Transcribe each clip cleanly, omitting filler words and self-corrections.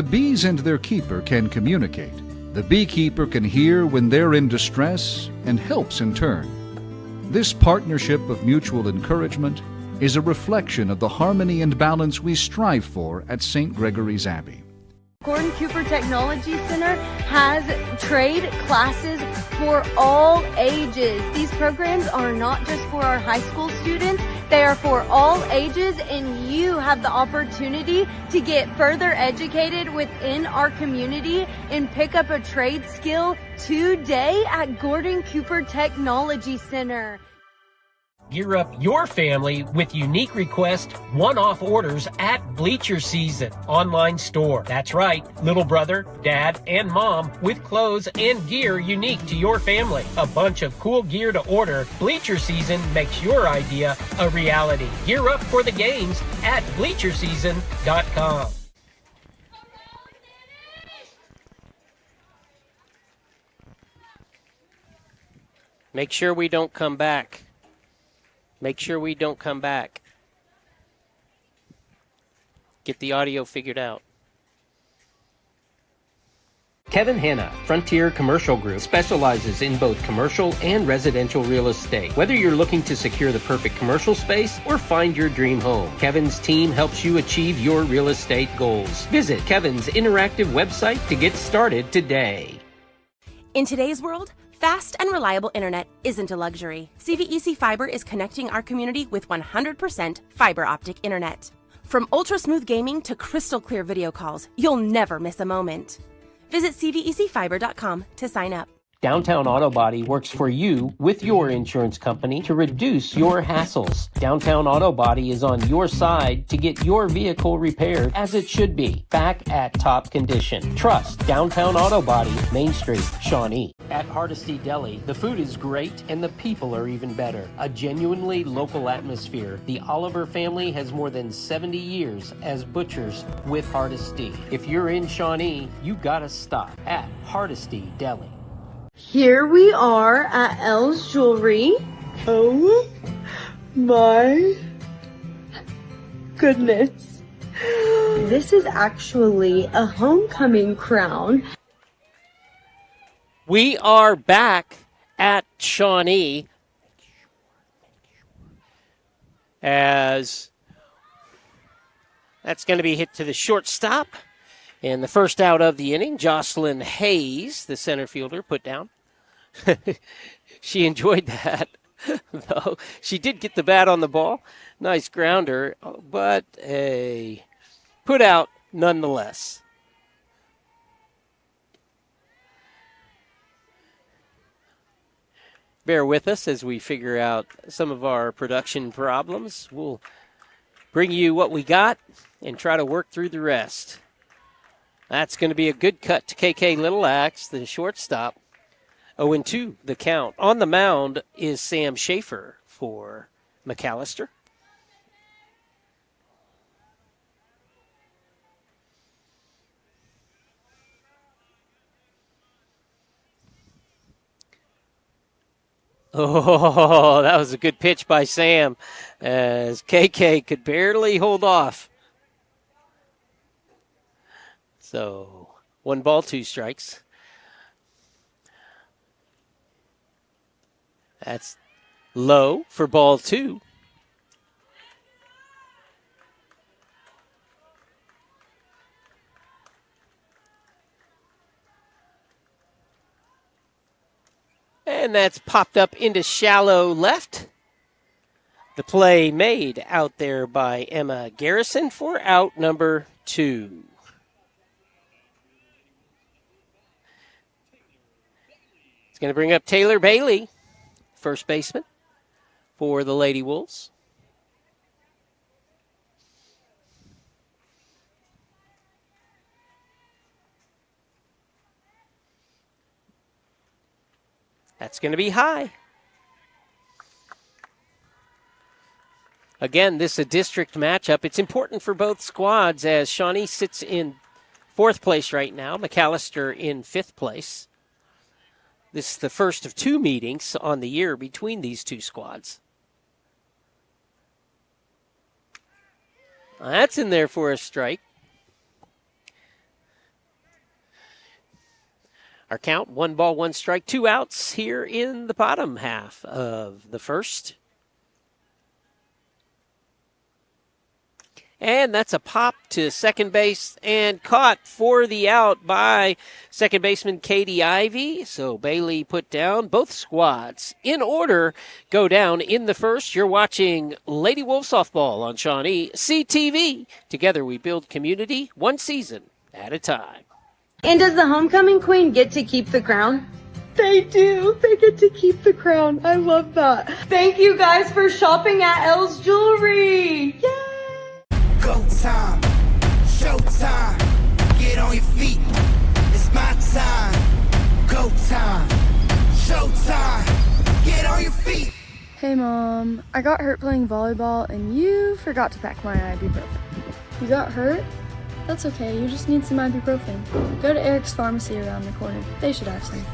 The bees and their keeper can communicate. The beekeeper can hear when they're in distress and helps in turn. This partnership of mutual encouragement is a reflection of the harmony and balance we strive for at St. Gregory's Abbey. Gordon Cooper Technology Center has trade classes for all ages. These programs are not just for our high school students, they are for all ages, and you have the opportunity to get further educated within our community and pick up a trade skill today at Gordon Cooper Technology Center. Gear up your family with unique request one-off orders at Bleacher Season online store. That's right, little brother, dad, and mom with clothes and gear unique to your family. A bunch of cool gear to order. Bleacher Season makes your idea a reality. Gear up for the games at bleacherseason.com. Make sure we don't come back. Make sure we don't come back. Get the audio figured out. Kevin Hanna, Frontier Commercial Group, specializes in both commercial and residential real estate. Whether you're looking to secure the perfect commercial space or find your dream home, Kevin's team helps you achieve your real estate goals. Visit Kevin's interactive website to get started today. In today's world, fast and reliable internet isn't a luxury. CVEC Fiber is connecting our community with 100% fiber optic internet. From ultra-smooth gaming to crystal-clear video calls, you'll never miss a moment. Visit cvecfiber.com to sign up. Downtown Auto Body works for you with your insurance company to reduce your hassles. Downtown Auto Body is on your side to get your vehicle repaired as it should be, back at top condition. Trust Downtown Auto Body, Main Street, Shawnee. At Hardesty Deli, the food is great and the people are even better. A genuinely local atmosphere. The Oliver family has more than 70 years as butchers with Hardesty. If you're in Shawnee, you gotta stop at Hardesty Deli. Here we are at Elle's Jewelry. Oh my goodness. This is actually a homecoming crown. We are back at Shawnee as that's going to be hit to the shortstop. And the first out of the inning, Jocelyn Hayes, the center fielder, put down. She enjoyed that, though. She did get the bat on the ball. Nice grounder, but a put out nonetheless. Bear with us as we figure out some of our production problems. We'll bring you what we got and try to work through the rest. That's going to be a good cut to KK Littleaxe, the shortstop. 0-2 the count. On the mound is Sam Schaefer for McAlester. Oh, that was a good pitch by Sam as KK could barely hold off. So 1 ball, 2 strikes. That's low for ball 2. And that's popped up into shallow left. The play made out there by Emma Garrison for out number 2. It's going to bring up Taylor Bailey, first baseman for the Lady Wolves. That's going to be high. Again, this is a district matchup. It's important for both squads as Shawnee sits in 4th place right now, McAlester in 5th place. This is the first of 2 meetings on the year between these 2 squads. That's in there for a strike. Our count, 1 ball, 1 strike, 2 outs here in the bottom half of the first. And that's a pop to second base and caught for the out by second baseman Katie Ivy. So Bailey put down. Both squads in order go down in the first. You're watching Lady Wolf Softball on ShawneeCTV. Together we build community, one season at a time. And does the homecoming queen get to keep the crown? They do. They get to keep the crown. I love that. Thank you guys for shopping at Elle's Jewelry. Yay! Go time, showtime, get on your feet, it's my time. Go time, showtime, get on your feet. Hey Mom, I got hurt playing volleyball and you forgot to pack my ibuprofen. You got hurt? That's okay, you just need some ibuprofen. Go to Eric's Pharmacy around the corner, they should have some.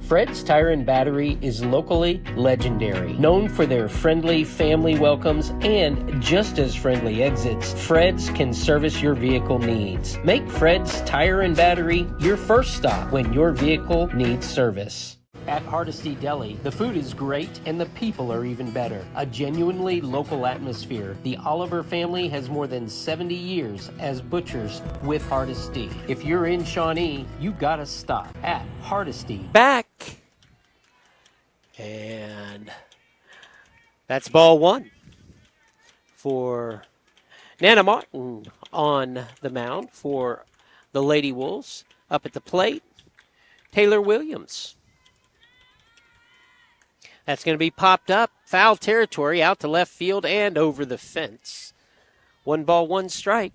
Fred's Tire and Battery is locally legendary, known for their friendly family welcomes and just as friendly exits. Fred's can service your vehicle needs. Make Fred's Tire and Battery your first stop when your vehicle needs service. At Hardesty Deli, the food is great and the people are even better. A genuinely local atmosphere. The Oliver family has more than 70 years as butchers with Hardesty. If you're in Shawnee, you gotta stop at Hardesty. Back. And that's ball one for Nana Martin on the mound for the Lady Wolves. Up at the plate, Taylor Williams. That's going to be popped up. Foul territory out to left field and over the fence. 1 ball, 1 strike.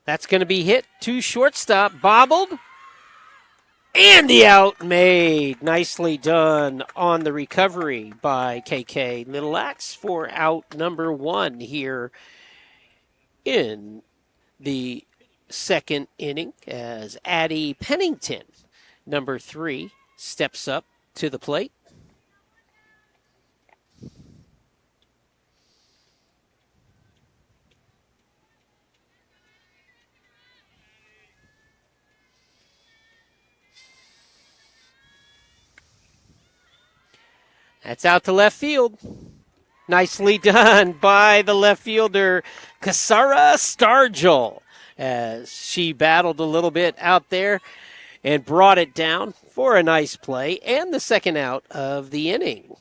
That's going to be hit to shortstop. Bobbled. And the out made. Nicely done on the recovery by KK Little Axe for out number 1 here in the second inning as Addie Pennington, number 3, steps up to the plate. That's out to left field. Nicely done by the left fielder, Kasara Stargell, as she battled a little bit out there and brought it down for a nice play and the second out of the inning.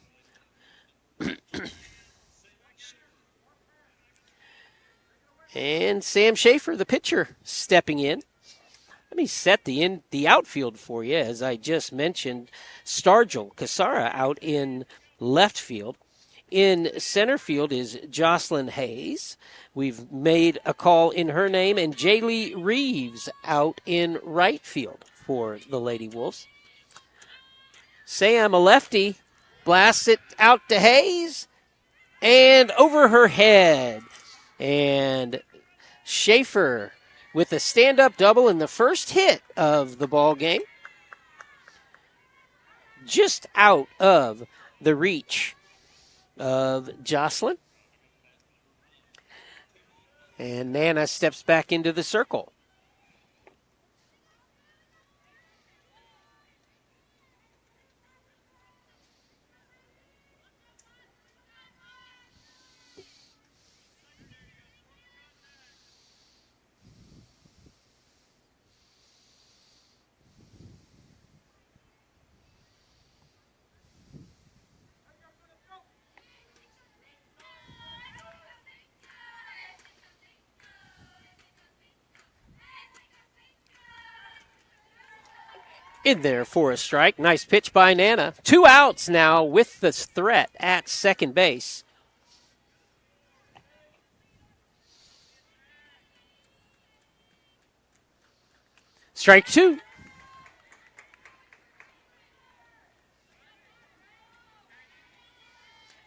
And Sam Schaefer, the pitcher, stepping in. Let me set the outfield for you. As I just mentioned, Stargell, Kasara out in left field. In center field is Jocelyn Hayes. We've made a call in her name. And Jaylee Reeves out in right field for the Lady Wolves. Sam, a lefty, blasts it out to Hayes and over her head. And Schaefer with a stand-up double in the first hit of the ball game. Just out of the reach of Jocelyn. And Nana steps back into the circle. In there for a strike. Nice pitch by Nana. 2 outs now with the threat at second base. Strike two.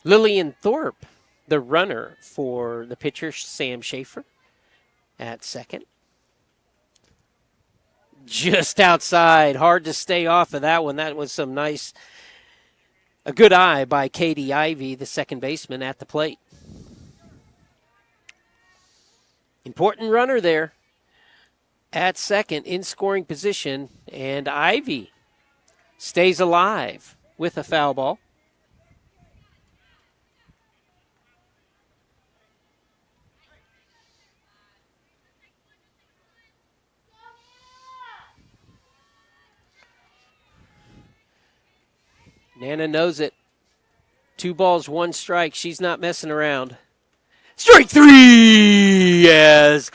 Lillian Thorpe, the runner for the pitcher, Sam Schaefer, at second. Just outside. Hard to stay off of that one. That was a good eye by Katie Ivy, the second baseman, at the plate. Important runner there at second in scoring position, and Ivy stays alive with a foul ball. Nana knows it. 2 balls, 1 strike. She's not messing around. Strike three! Yes.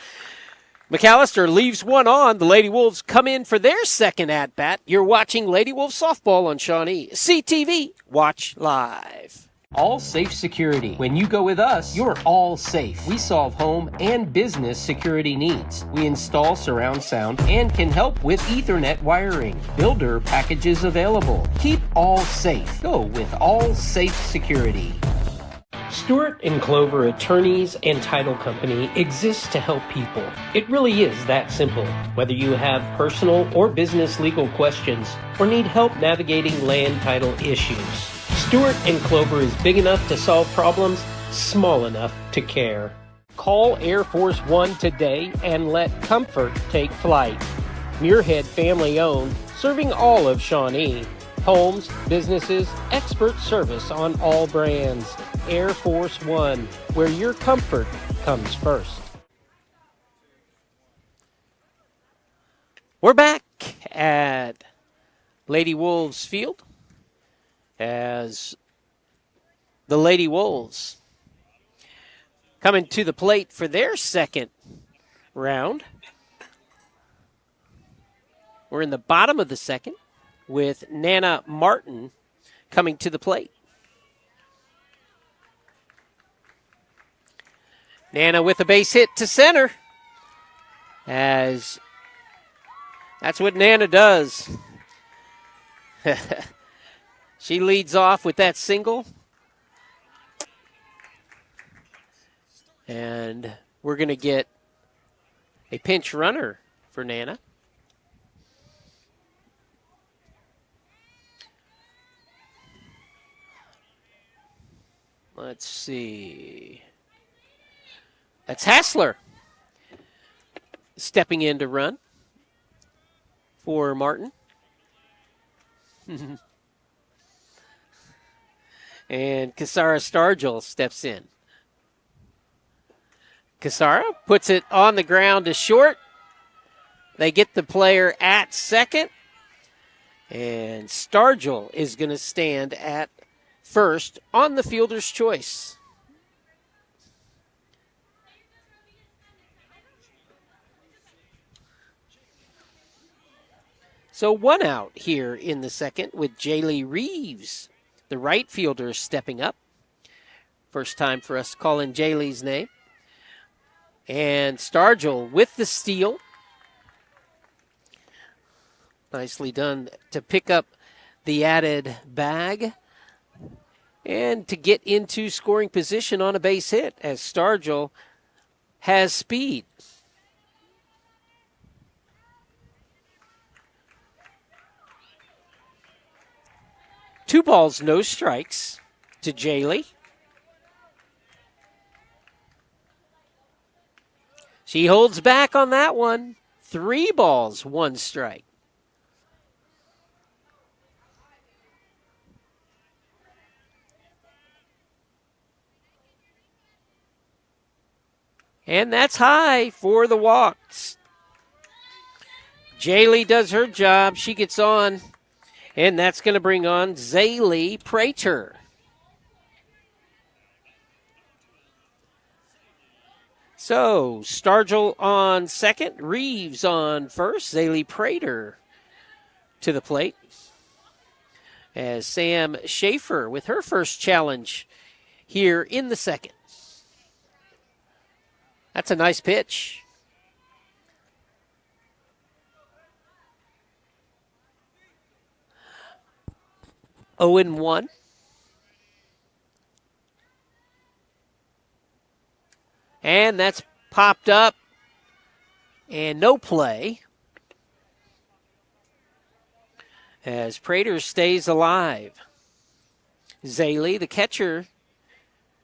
McAlester leaves one on. The Lady Wolves come in for their second at-bat. You're watching Lady Wolves Softball on ShawneeCTV. Watch live. All Safe Security. When you go with us, you're all safe. We solve home and business security needs. We install surround sound and can help with Ethernet wiring. Builder packages available. Keep all safe. Go with All Safe Security. Stewart and Clover Attorneys and Title Company exists to help people. It really is that simple. Whether you have personal or business legal questions or need help navigating land title issues, Stewart and Clover is big enough to solve problems, small enough to care. Call Air Force One today and let comfort take flight. Muirhead family owned, serving all of Shawnee. Homes, businesses, expert service on all brands. Air Force One, where your comfort comes first. We're back at Lady Wolves Field as the Lady Wolves coming to the plate for their second round. We're in the bottom of the second with Nana Martin coming to the plate. Nana with a base hit to center, as that's what Nana does. She leads off with that single. And we're going to get a pinch runner for Nana. Let's see. That's Hassler stepping in to run for Martin. And Kasara Stargell steps in. Kasara puts it on the ground to short. They get the player at second. And Stargell is going to stand at first on the fielder's choice. So 1 out here in the second with Jaylee Reeves, the right fielder, stepping up. First time for us to call in Jaylee's name. And Stargell with the steal. Nicely done to pick up the added bag and to get into scoring position on a base hit, as Stargell has speed. Two balls, no strikes to Jaylee. She holds back on that one. 3 balls, 1 strike. And that's high for the walks. Jaylee does her job. She gets on. And that's going to bring on Zaylee Prater. So, Stargell on second, Reeves on first, Zaylee Prater to the plate. As Sam Schaefer with her first challenge here in the second. That's a nice pitch. 0-1. And that's popped up. And no play. As Prater stays alive. Zaley, the catcher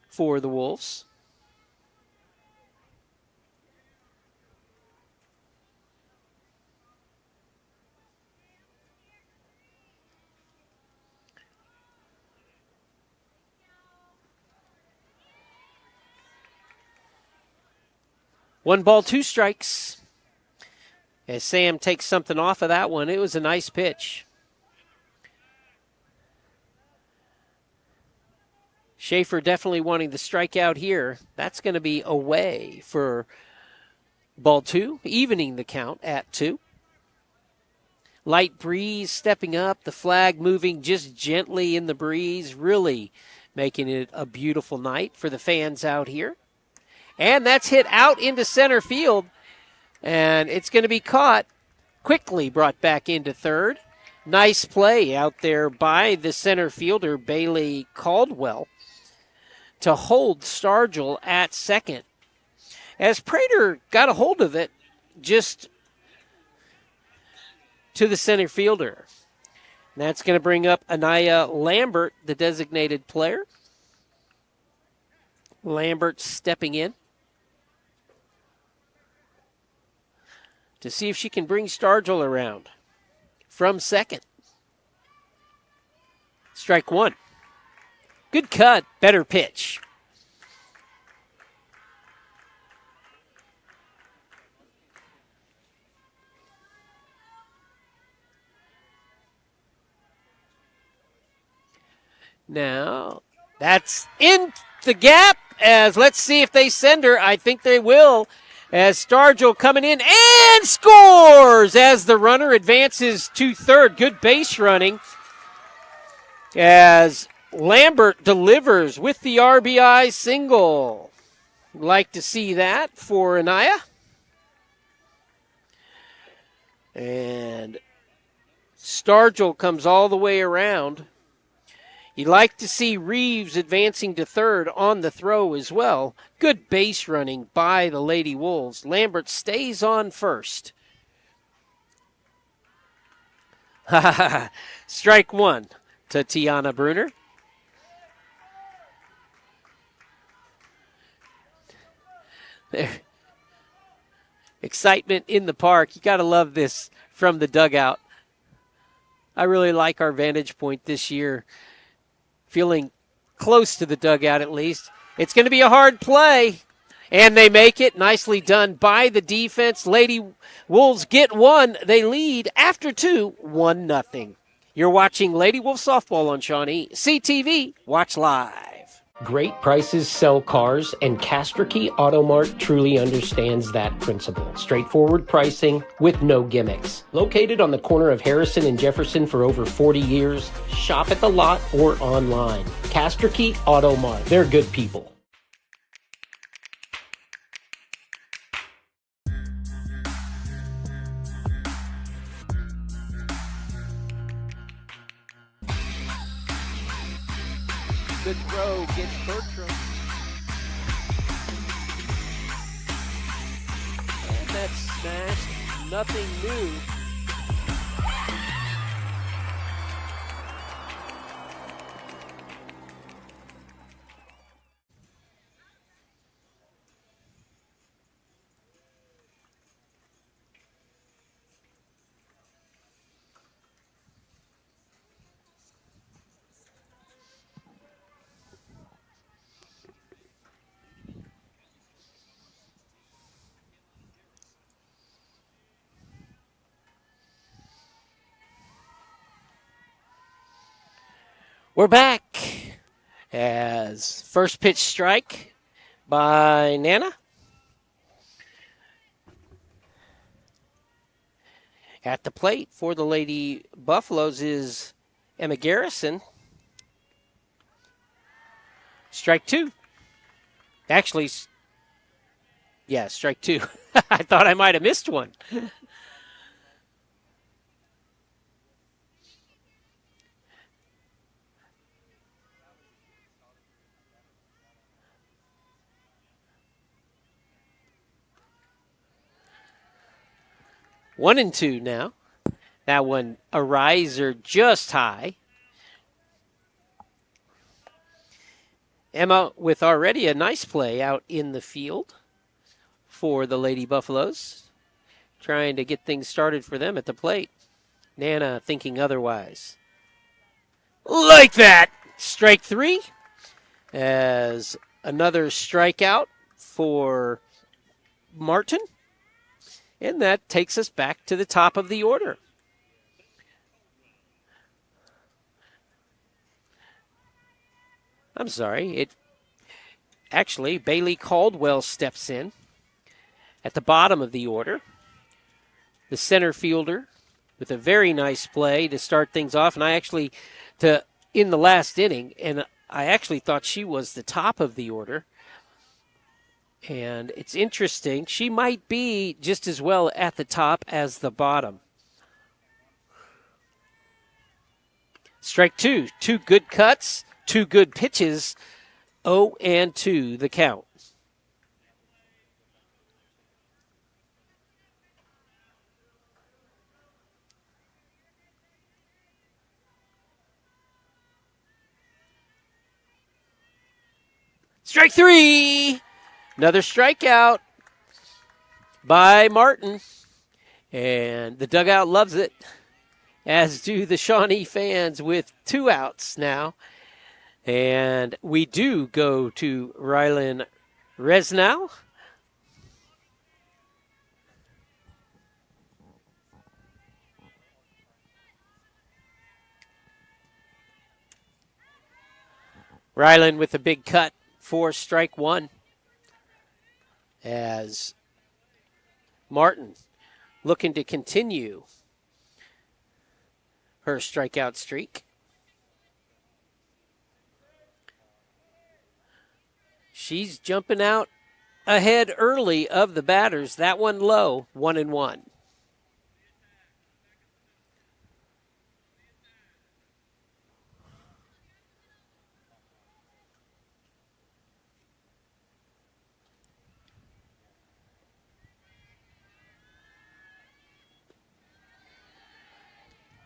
for the Wolves. One ball, two strikes. As Sam takes something off of that one, it was a nice pitch. Schaefer definitely wanting the strikeout here. That's going to be away for ball two, evening the count at 2. Light breeze stepping up, the flag moving just gently in the breeze, really making it a beautiful night for the fans out here. And that's hit out into center field, and it's going to be caught, quickly brought back into third. Nice play out there by the center fielder, Bailey Caldwell, to hold Stargell at second. As Prater got a hold of it, just to the center fielder. And that's going to bring up Anaya Lambert, the designated player. Lambert stepping in to see if she can bring Stargell around from second. Strike one. Good cut, better pitch. Now, that's in the gap, as let's see if they send her. I think they will, as Stargell coming in and scores as the runner advances to third. Good base running as Lambert delivers with the RBI single. Like to see that for Anaya. And Stargell comes all the way around. You'd like to see Reeves advancing to third on the throw as well. Good base running by the Lady Wolves. Lambert stays on first. Strike one to Tiana Bruner. There. Excitement in the park. You got to love this from the dugout. I really like our vantage point this year. Feeling close to the dugout at least. It's going to be a hard play, and they make it. Nicely done by the defense. Lady Wolves get one. They lead after 2, 1-0. You're watching Lady Wolf Softball on ShawneeCTV. Watch live. Great prices sell cars, and Castrokey Auto Mart truly understands that principle. Straightforward pricing with no gimmicks. Located on the corner of Harrison and Jefferson for over 40 years, shop at the lot or online. Castrokey Auto Mart. They're good people. Good throw gets Bertram. And that's smashed. Nothing new. We're back as first pitch strike by Nana. At the plate for the Lady Buffaloes is Emma Garrison. Strike two. Actually, yeah, strike two. I thought I might have missed one. 1-2 now. That one, a riser just high. Emma with already a nice play out in the field for the Lady Buffaloes, trying to get things started for them at the plate. Nana thinking otherwise. Like that! Strike 3 as another strikeout for Martin. And that takes us back to the top of the order. I'm sorry. Actually, Bailey Caldwell steps in at the bottom of the order. The center fielder with a very nice play to start things off. And in the last inning, and I actually thought she was the top of the order. And it's interesting. She might be just as well at the top as the bottom. Strike 2. 2 good cuts, 2 good pitches. 0-2 the count. Strike 3. Another strikeout by Martin. And the dugout loves it, as do the Shawnee fans, with 2 outs now. And we do go to Rylan Resnow. Rylan with a big cut for strike 1. As Martin looking to continue her strikeout streak. She's jumping out ahead early of the batters. That one low, 1-1.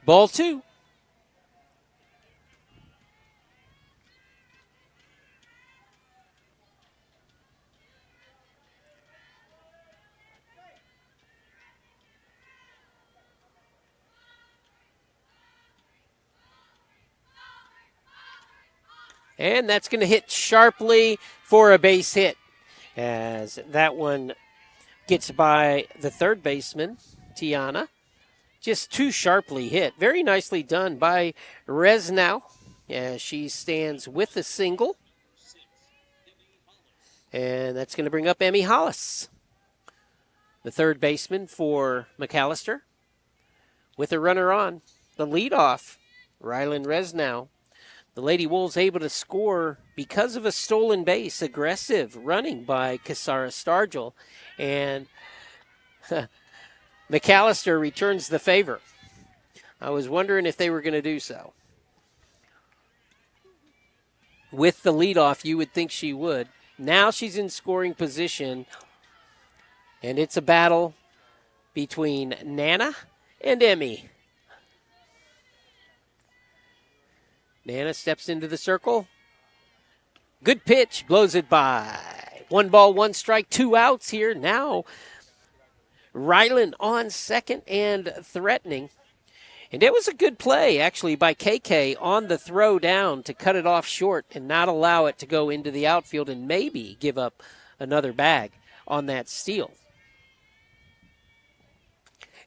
Ball 2. And that's going to hit sharply for a base hit, as that one gets by the third baseman, Tiana. Just too sharply hit. Very nicely done by Resnow, as she stands with a single. And that's going to bring up Emmy Hollis, the third baseman for McAlester. With a runner on, the leadoff, Rylan Resnow. The Lady Wolves able to score because of a stolen base, aggressive running by Kasara Stargell. And McAlester returns the favor. I was wondering if they were going to do so. With the leadoff, you would think she would. Now she's in scoring position, and it's a battle between Nana and Emmy. Nana steps into the circle. Good pitch, blows it by. 1 ball, 1 strike, 2 outs here. Now Rylan on second and threatening. And it was a good play, actually, by KK on the throw down to cut it off short and not allow it to go into the outfield and maybe give up another bag on that steal.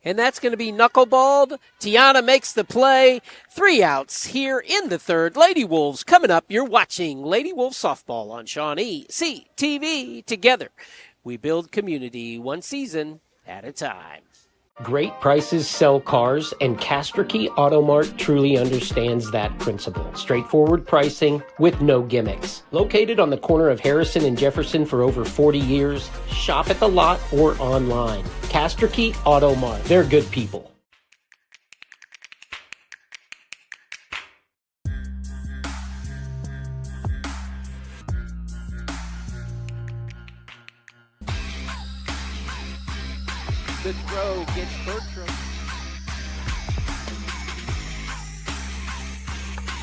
And that's going to be knuckleballed. Tiana makes the play. 3 outs here in the third. Lady Wolves coming up. You're watching Lady Wolves Softball on ShawneeCTV. Together, we build community one season at a time. Great prices sell cars, and Castrikey Auto Mart truly understands that principle. Straightforward pricing with no gimmicks. Located on the corner of Harrison and Jefferson for over 40 years, shop at the lot or online. Castrikey Auto Mart. They're good people. The throw gets Bertram.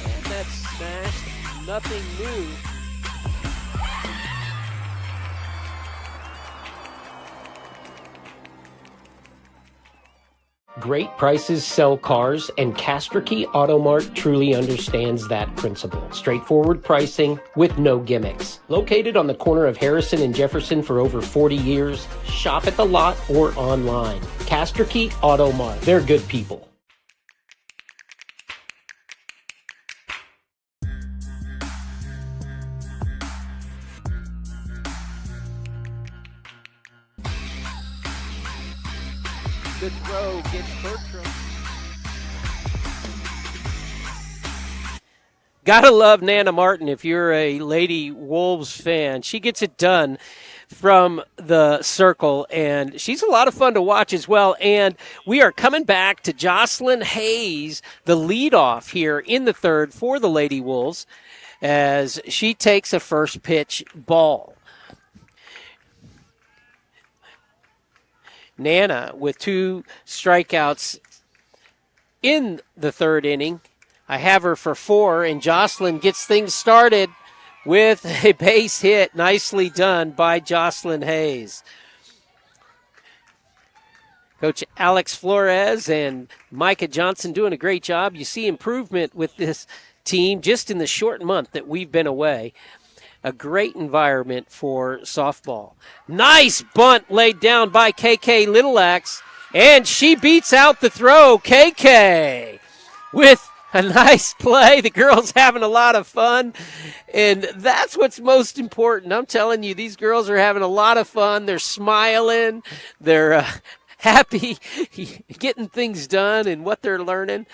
And that's smashed. Nothing new. Great prices sell cars, and Castrokey Auto Mart truly understands that principle. Straightforward pricing with no gimmicks. Located on the corner of Harrison and Jefferson for over 40 years, shop at the lot or online. Castrokey Auto Mart. They're good people. The throw gets Bertram. Gotta love Nana Martin if you're a Lady Wolves fan. She gets it done from the circle, and she's a lot of fun to watch as well. And we are coming back to Jocelyn Hayes, the leadoff here in the third for the Lady Wolves, as she takes a first pitch ball. Nana with 2 strikeouts in the third inning. I have her for 4, and Jocelyn gets things started with a base hit. Nicely done by Jocelyn Hayes. Coach Alex Flores and Micah Johnson doing a great job. You see improvement with this team just in the short month that we've been away. A great environment for softball. Nice bunt laid down by KK Littleaxe, and she beats out the throw. KK with a nice play. The girls having a lot of fun, and that's what's most important. I'm telling you, these girls are having a lot of fun. They're smiling. They're happy getting things done and what they're learning.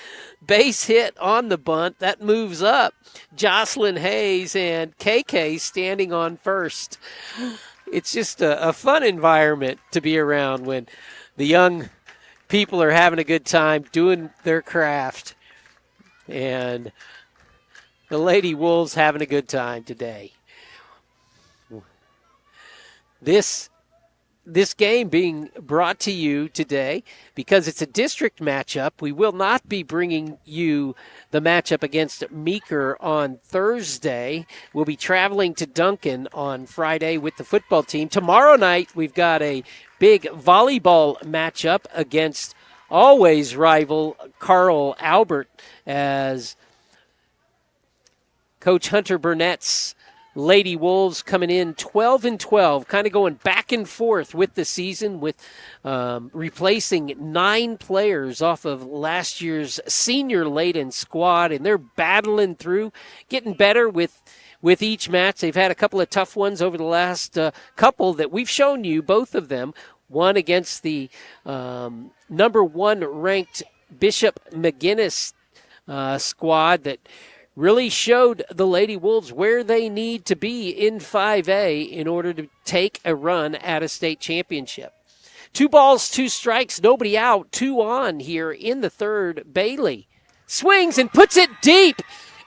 Base hit on the bunt. That moves up Jocelyn Hayes, and KK standing on first. It's just a fun environment to be around when the young people are having a good time doing their craft. And the Lady Wolves having a good time today. This game being brought to you today because it's a district matchup. We will not be bringing you the matchup against Meeker on Thursday. We'll be traveling to Duncan on Friday with the football team. Tomorrow night, we've got a big volleyball matchup against always rival Carl Albert, as Coach Hunter Burnett's Lady Wolves coming in 12-12, kind of going back and forth with the season, with replacing 9 players off of last year's senior-laden squad, and they're battling through, getting better with each match. They've had a couple of tough ones over the last couple that we've shown you, both of them. One against the number 1 ranked Bishop McGinnis squad that really showed the Lady Wolves where they need to be in 5A in order to take a run at a state championship. 2 balls, 2 strikes, nobody out, 2 on here in the third. Bailey swings and puts it deep,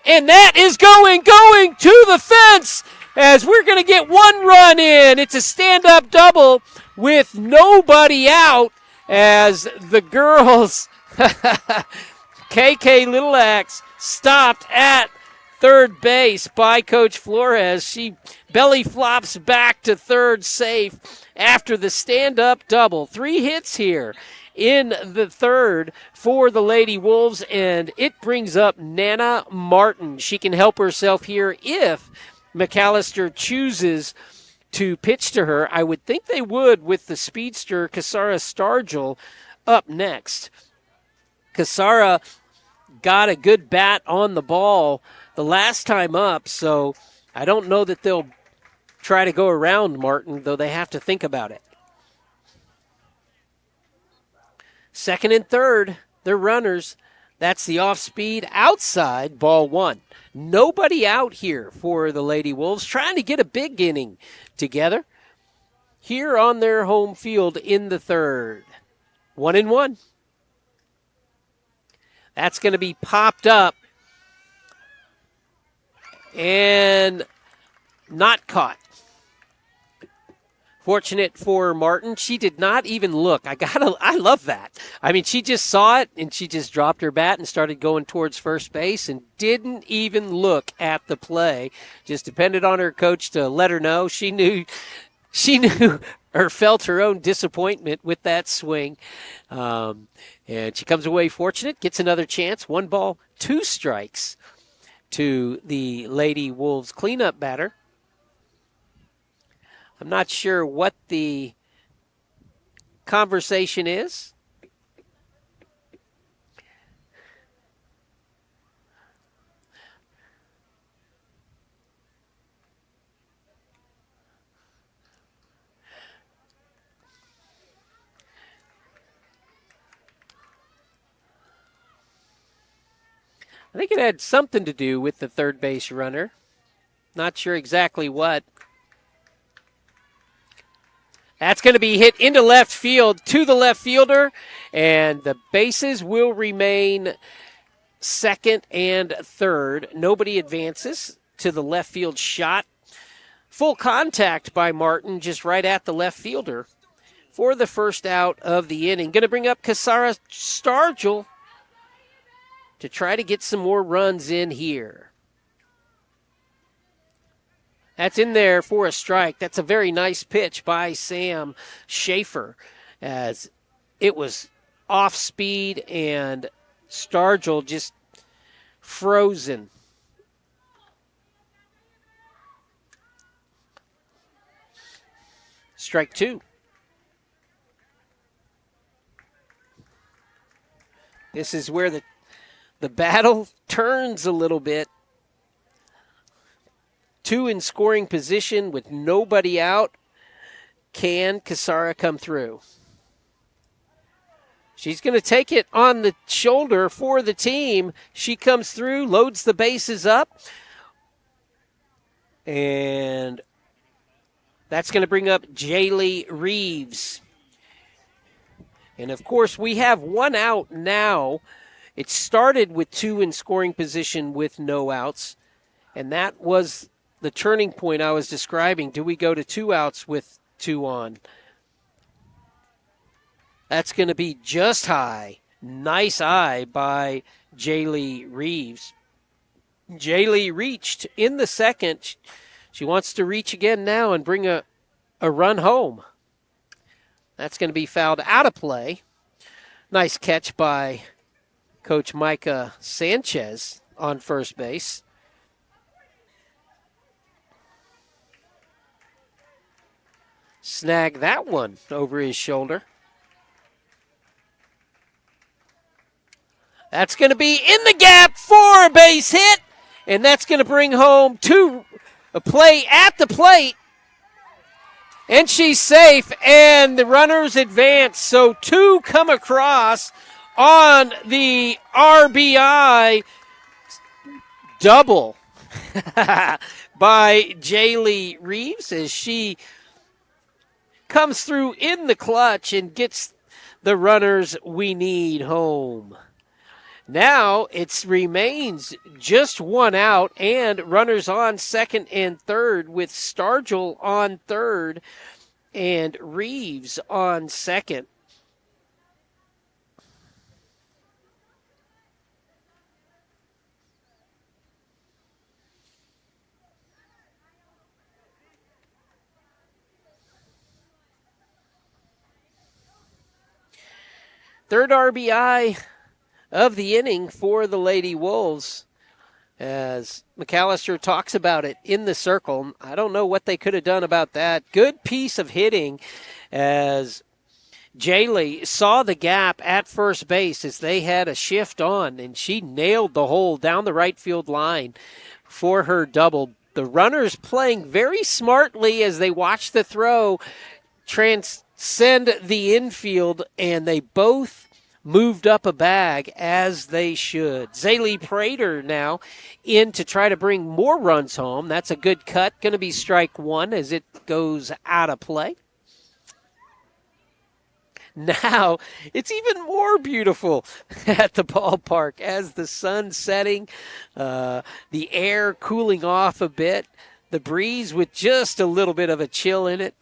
and that is going to the fence, as we're going to get 1 run in. It's a stand-up double with nobody out, as the girls, KK Littleaxe, stopped at third base by Coach Flores. She belly flops back to third safe after the stand-up double. 3 hits here in the third for the Lady Wolves, and it brings up Nana Martin. She can help herself here if McAlester chooses to pitch to her. I would think they would with the speedster Kasara Stargell up next. Kasara got a good bat on the ball the last time up, so I don't know that they'll try to go around Martin, though they have to think about it. Second and third, they're runners. That's the off-speed outside, ball 1. Nobody out here for the Lady Wolves, trying to get a big inning together here on their home field in the third. 1-1. That's going to be popped up and not caught Fortunate for Martin, she did not even look. I love that. I mean, she just saw it, and she just dropped her bat and started going towards first base and didn't even look at the play. Just depended on her coach to let her know. She knew or felt her own disappointment with that swing. And she comes away fortunate, gets another chance. 1 ball, 2 strikes to the Lady Wolves cleanup batter. I'm not sure what the conversation is. I think it had something to do with the third base runner. Not sure exactly what. That's going to be hit into left field to the left fielder, and the bases will remain second and third. Nobody advances to the left field shot. Full contact by Martin just right at the left fielder for the first out of the inning. Going to bring up Kasara Stargell to try to get some more runs in here. That's in there for a strike. That's a very nice pitch by Sam Schaefer, as it was off speed and Stargell just frozen. Strike 2. This is where the battle turns a little bit. 2 in scoring position with nobody out. Can Kasara come through? She's going to take it on the shoulder for the team. She comes through, loads the bases up. And that's going to bring up Jaylee Reeves. And, of course, we have 1 out now. It started with 2 in scoring position with no outs. And that was the turning point I was describing. Do we go to 2 outs with 2 on? That's going to be just high. Nice eye by Jaylee Reeves. Jaylee reached in the second. She wants to reach again now and bring a run home. That's going to be fouled out of play. Nice catch by Coach Micah Sanchez on first base. Snag that one over his shoulder. That's going to be in the gap for a base hit, and that's going to bring home a play at the plate. And she's safe, and the runners advance. So 2 come across on the RBI double by Jaylee Reeves as she comes through in the clutch and gets the runners we need home. Now it remains just 1 out and runners on second and third with Stargell on third and Reeves on second. Third RBI of the inning for the Lady Wolves, as McAlester talks about it in the circle. I don't know what they could have done about that. Good piece of hitting as Jaylee saw the gap at first base as they had a shift on, and she nailed the hole down the right field line for her double. The runners playing very smartly as they watch the throw transcend the infield, and they both moved up a bag as they should. Zaylee Prater now in to try to bring more runs home. That's a good cut. Going to be strike 1 as it goes out of play. Now it's even more beautiful at the ballpark as the sun's setting, the air cooling off a bit, the breeze with just a little bit of a chill in it.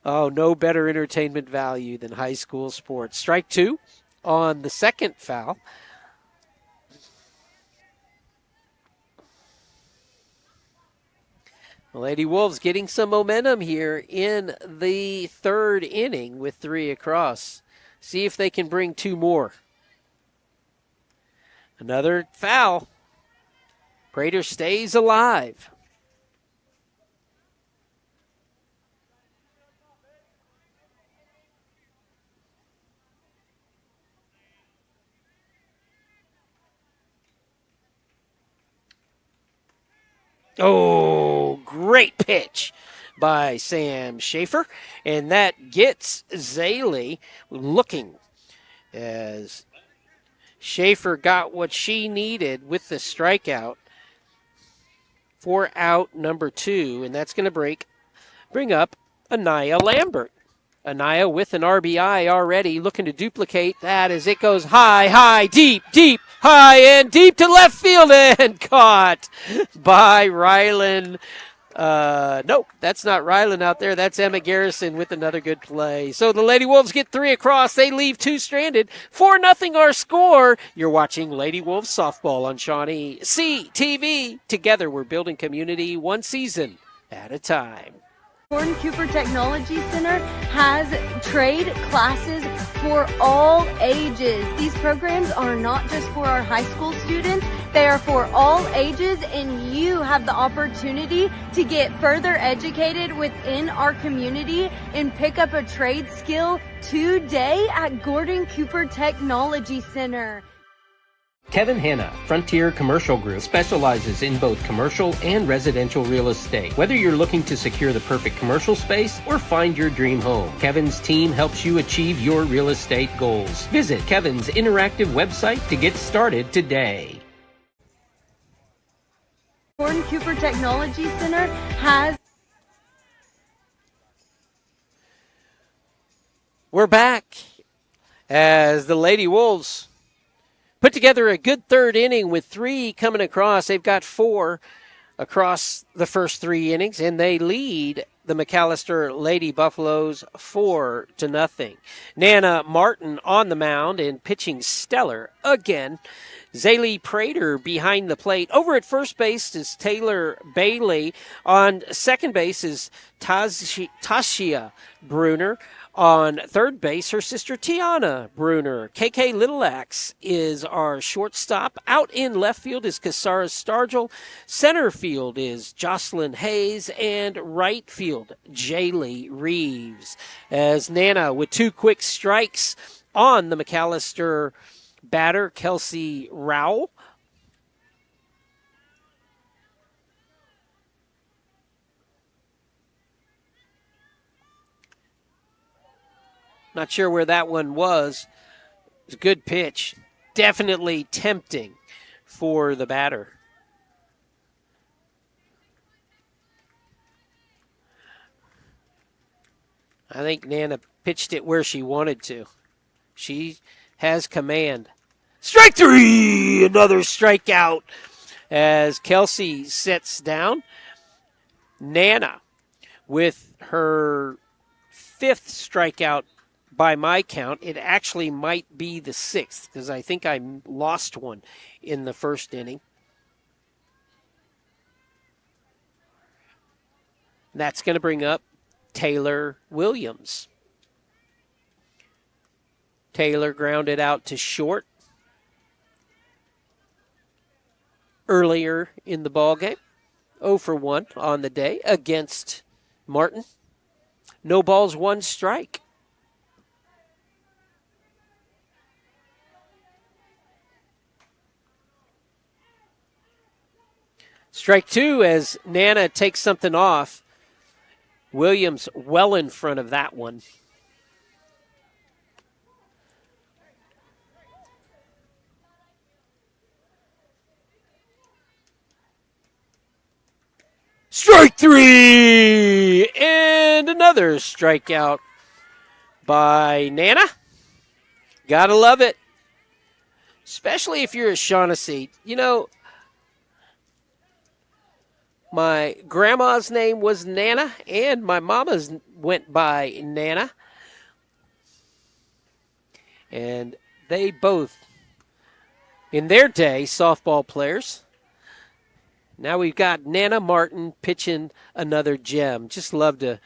Oh, no better entertainment value than high school sports. Strike two on the second foul. The Lady Wolves getting some momentum here in the third inning with 3 across. See if they can bring 2 more. Another foul. Prater stays alive. Oh, great pitch by Sam Schaefer. And that gets Zaley looking as Schaefer got what she needed with the strikeout for out number 2. And that's going to bring up Anaya Lambert. Anaya with an RBI already, looking to duplicate that as it goes high, deep, high and deep to left field and caught by Rylan. No, that's not Rylan out there. That's Emma Garrison with another good play. So the Lady Wolves get 3 across. They leave 2 stranded. 4-0 our score. You're watching Lady Wolves softball on ShawneeCTV. Together we're building community one season at a time. Gordon Cooper Technology Center has trade classes for all ages. These programs are not just for our high school students, they are for all ages, and you have the opportunity to get further educated within our community and pick up a trade skill today at Gordon Cooper Technology Center. Kevin Hanna, Frontier Commercial Group, specializes in both commercial and residential real estate. Whether you're looking to secure the perfect commercial space or find your dream home, Kevin's team helps you achieve your real estate goals. Visit Kevin's interactive website to get started today. Gordon Cooper Technology Center has... We're back as the Lady Wolves put together a good third inning with 3 coming across. They've got 4 across the first 3 innings, and they lead the McAlester Lady Buffaloes 4-0. Nana Martin on the mound and pitching stellar again. Zaylee Prater behind the plate. Over at first base is Taylor Bailey. On second base is Tashia Bruner. On third base, her sister Tiana Bruner. KK Littleaxe is our shortstop. Out in left field is Kasara Stargell. Center field is Jocelyn Hayes. And right field, Jaylee Reeves. As Nana with 2 quick strikes on the McAlester batter, Kelsey Rowell. Not sure where that one was. It was a good pitch. Definitely tempting for the batter. I think Nana pitched it where she wanted to. She has command. Strike 3! Another strikeout as Kelsey sits down. Nana with her 5th strikeout. By my count, it actually might be the 6th because I think I lost one in the first inning. That's going to bring up Taylor Williams. Taylor grounded out to short earlier in the ballgame. 0 for 1 on the day against Martin. No balls, 1 strike. Strike 2 as Nana takes something off. Williams well in front of that one. Strike 3! And another strikeout by Nana. Gotta love it. Especially if you're a Shaughnessy. You know, My grandma's name was Nana, and my mama's went by Nana. And they both, in their day, softball players. Now we've got Nana Martin pitching another gem. Just love to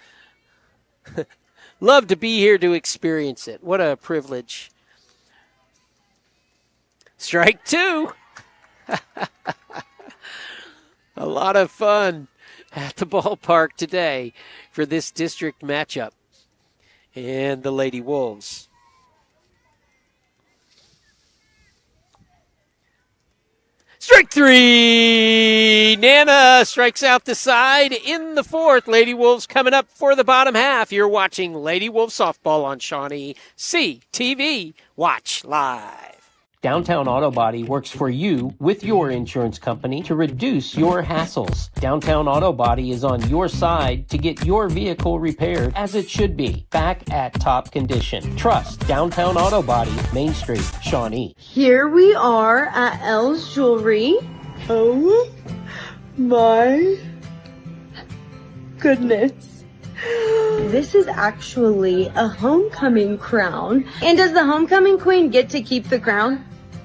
love to be here to experience it. What a privilege. Strike two. A lot of fun at the ballpark today for this district matchup and the Lady Wolves. Strike three. Nana strikes out the side in the fourth. Lady Wolves coming up for the bottom half. You're watching Lady Wolves softball on ShawneeCTV. Watch live. Downtown Auto Body works for you with your insurance company to reduce your hassles. Downtown Auto Body is on your side to get your vehicle repaired as it should be, back at top condition. Trust Downtown Auto Body, Main Street, Shawnee. Here we are at Elle's Jewelry. Oh my goodness. This is actually a homecoming crown. And does the homecoming queen get to keep the crown?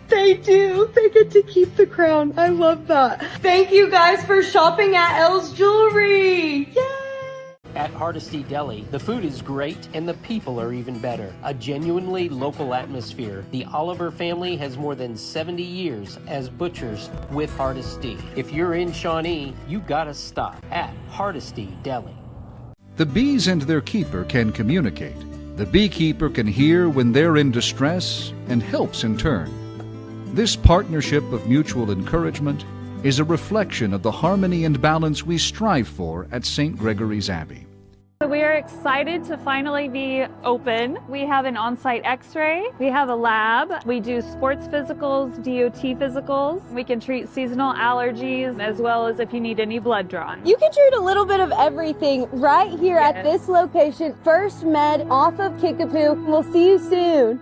They do. They get to keep the crown. I love that. Thank you guys for shopping at Elle's Jewelry. Yay! At Hardesty Deli, the food is great and the people are even better. A genuinely local atmosphere. The Oliver family has more than 70 years as butchers with Hardesty. If you're in Shawnee, you gotta stop at Hardesty Deli. The bees and their keeper can communicate. The beekeeper can hear when they're in distress and helps in turn. This partnership of mutual encouragement is a reflection of the harmony and balance we strive for at St. Gregory's Abbey. We are excited to finally be open. We have an on-site x-ray, we have a lab, we do sports physicals, DOT physicals, we can treat seasonal allergies as well as if you need any blood drawn. You can treat a little bit of everything right here at this location, First Med off of Kickapoo. We'll see you soon.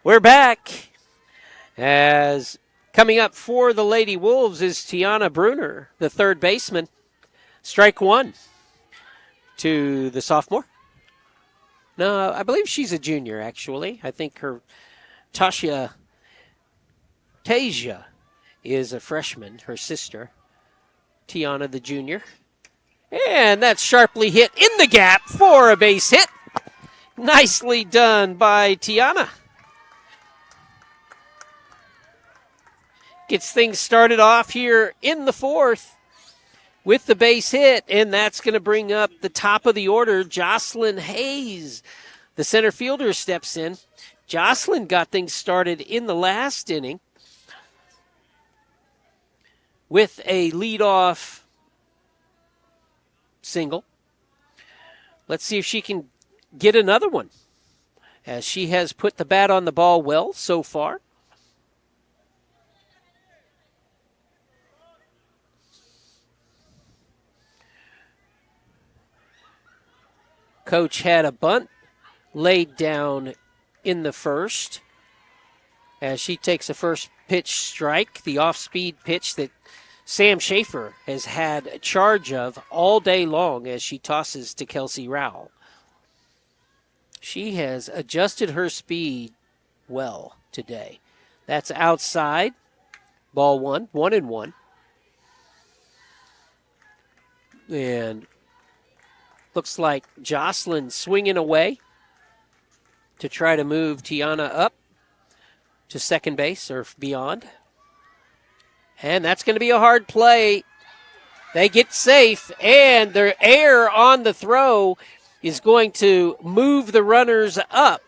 We're back. As coming up for the Lady Wolves is Tiana Bruner, the third baseman. Strike one to the sophomore. No, I believe she's a junior, actually. I think her Tasia is a freshman, her sister. Tiana, the junior. And that's sharply hit in the gap for a base hit. Nicely done by Tiana. Gets things started off here in the fourth with the base hit, and that's going to bring up the top of the order, Jocelyn Hayes. The center fielder steps in. Jocelyn got things started in the last inning with a leadoff single. Let's see if she can get another one, as she has put the bat on the ball well so far. Coach had a bunt laid down in the first as she takes a first pitch strike, the off-speed pitch that Sam Schaefer has had charge of all day long as she tosses to Kelsey Rowell. She has adjusted her speed well today. That's outside. Ball one, 1-1. And looks like Jocelyn swinging away to try to move Tiana up to second base or beyond. And that's going to be a hard play. They get safe, and their air on the throw is going to move the runners up,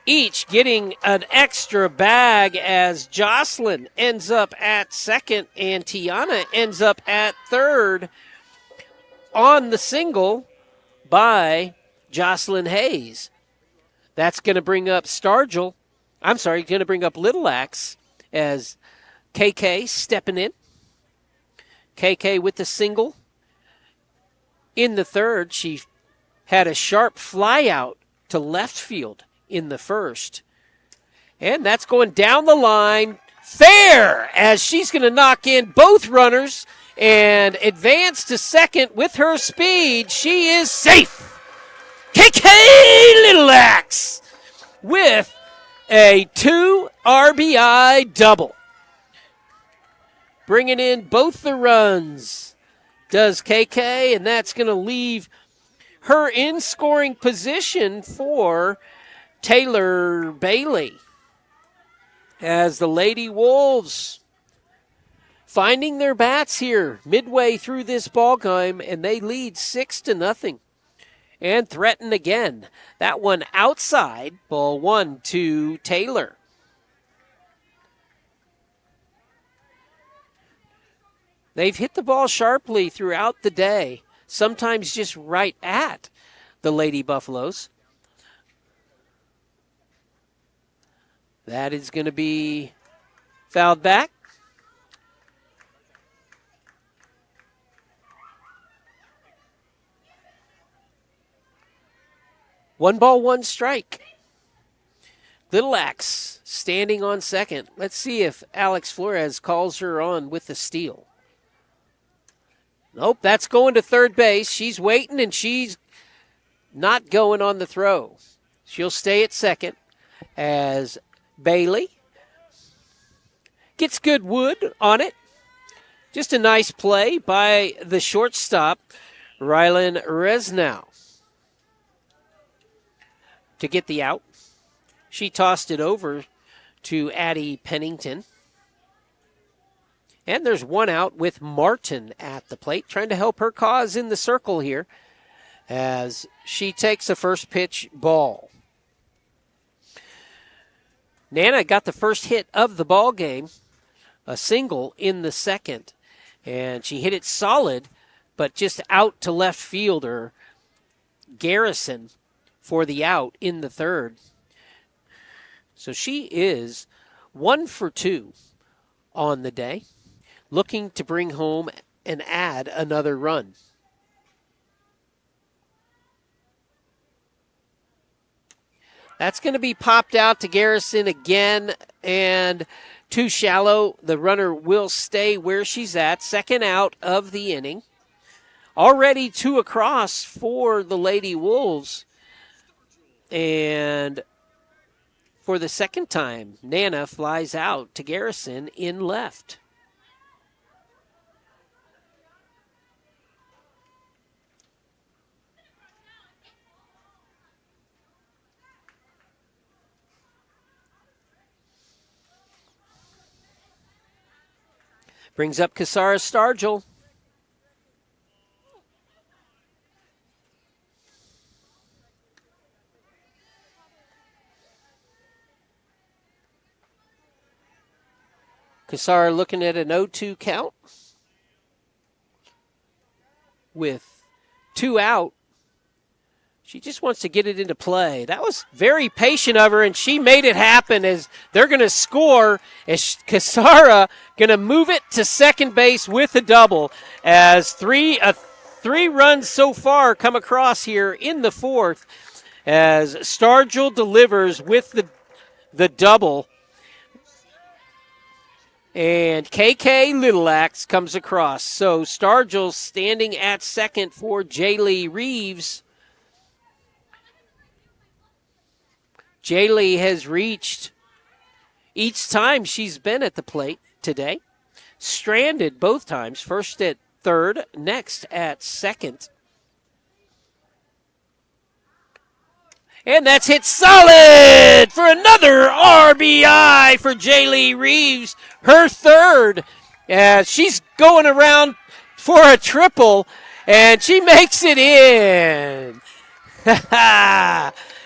each getting an extra bag as Jocelyn ends up at second and Tiana ends up at third on the single by Jocelyn Hayes. That's going to bring up going to bring up Little Axe as KK stepping in. KK with the single. In the third, she had a sharp fly out to left field in the first. And that's going down the line fair as she's going to knock in both runners and advance to second with her speed. She is safe. KK Little Axe with a 2 RBI double. Bringing in both the runs does KK, and that's going to leave her in scoring position for Taylor Bailey as the Lady Wolves finding their bats here midway through this ball game, and they lead 6-0 and threaten again. That one outside, ball 1 to Taylor. They've hit the ball sharply throughout the day, sometimes just right at the Lady Buffaloes. That is going to be fouled back. One ball, one strike. Little Axe standing on second. Let's see if Alex Flores calls her on with the steal. Nope, that's going to third base. She's waiting, and she's not going on the throw. She'll stay at second as Bailey gets good wood on it. Just a nice play by the shortstop, Rylan Resnow, to get the out. She tossed it over to Addie Pennington. And there's one out with Martin at the plate, trying to help her cause in the circle here as she takes a first pitch ball. Nana got the first hit of the ball game, a single in the second, and she hit it solid, but just out to left fielder Garrison for the out in the third. So she is 1 for 2 on the day, looking to bring home and add another run. That's going to be popped out to Garrison again, and too shallow. The runner will stay where she's at. Second out of the inning. Already 2 across for the Lady Wolves. And for the second time, Nana flies out to Garrison in left. Brings up Kasara Stargell. Kasara looking at an 0-2 count with 2 out. She just wants to get it into play. That was very patient of her, and she made it happen as they're going to score. As Kasara going to move it to second base with a double as three runs so far come across here in the fourth as Stargell delivers with the double. And KK Little Axe comes across. So Stargell standing at second for Jaylee Reeves. Jaylee has reached each time she's been at the plate today. Stranded both times, first at third, next at second. And that's hit solid for another RBI for Jaylee Reeves, her third. She's going around for a triple, and she makes it in.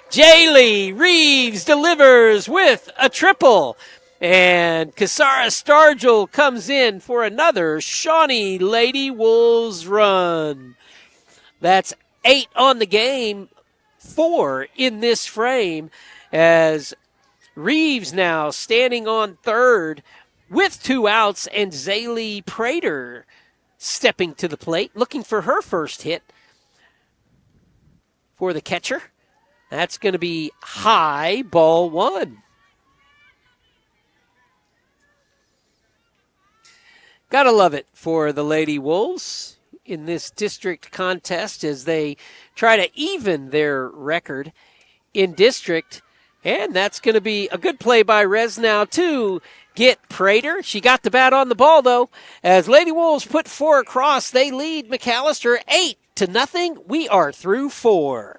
Jaylee Reeves delivers with a triple. And Kasara Stargell comes in for another Shawnee Lady Wolves run. That's 8 on the game, 4 in this frame, as Reeves now standing on third with 2 outs, and Zaylee Prater stepping to the plate, looking for her first hit for the catcher. That's going to be high, ball 1. Gotta love it for the Lady Wolves in this district contest as they try to even their record in district. And that's going to be a good play by Resnow to get Prater. She got the bat on the ball, though. As Lady Wolves put 4 across, they lead McAlester 8-0. We are through 4.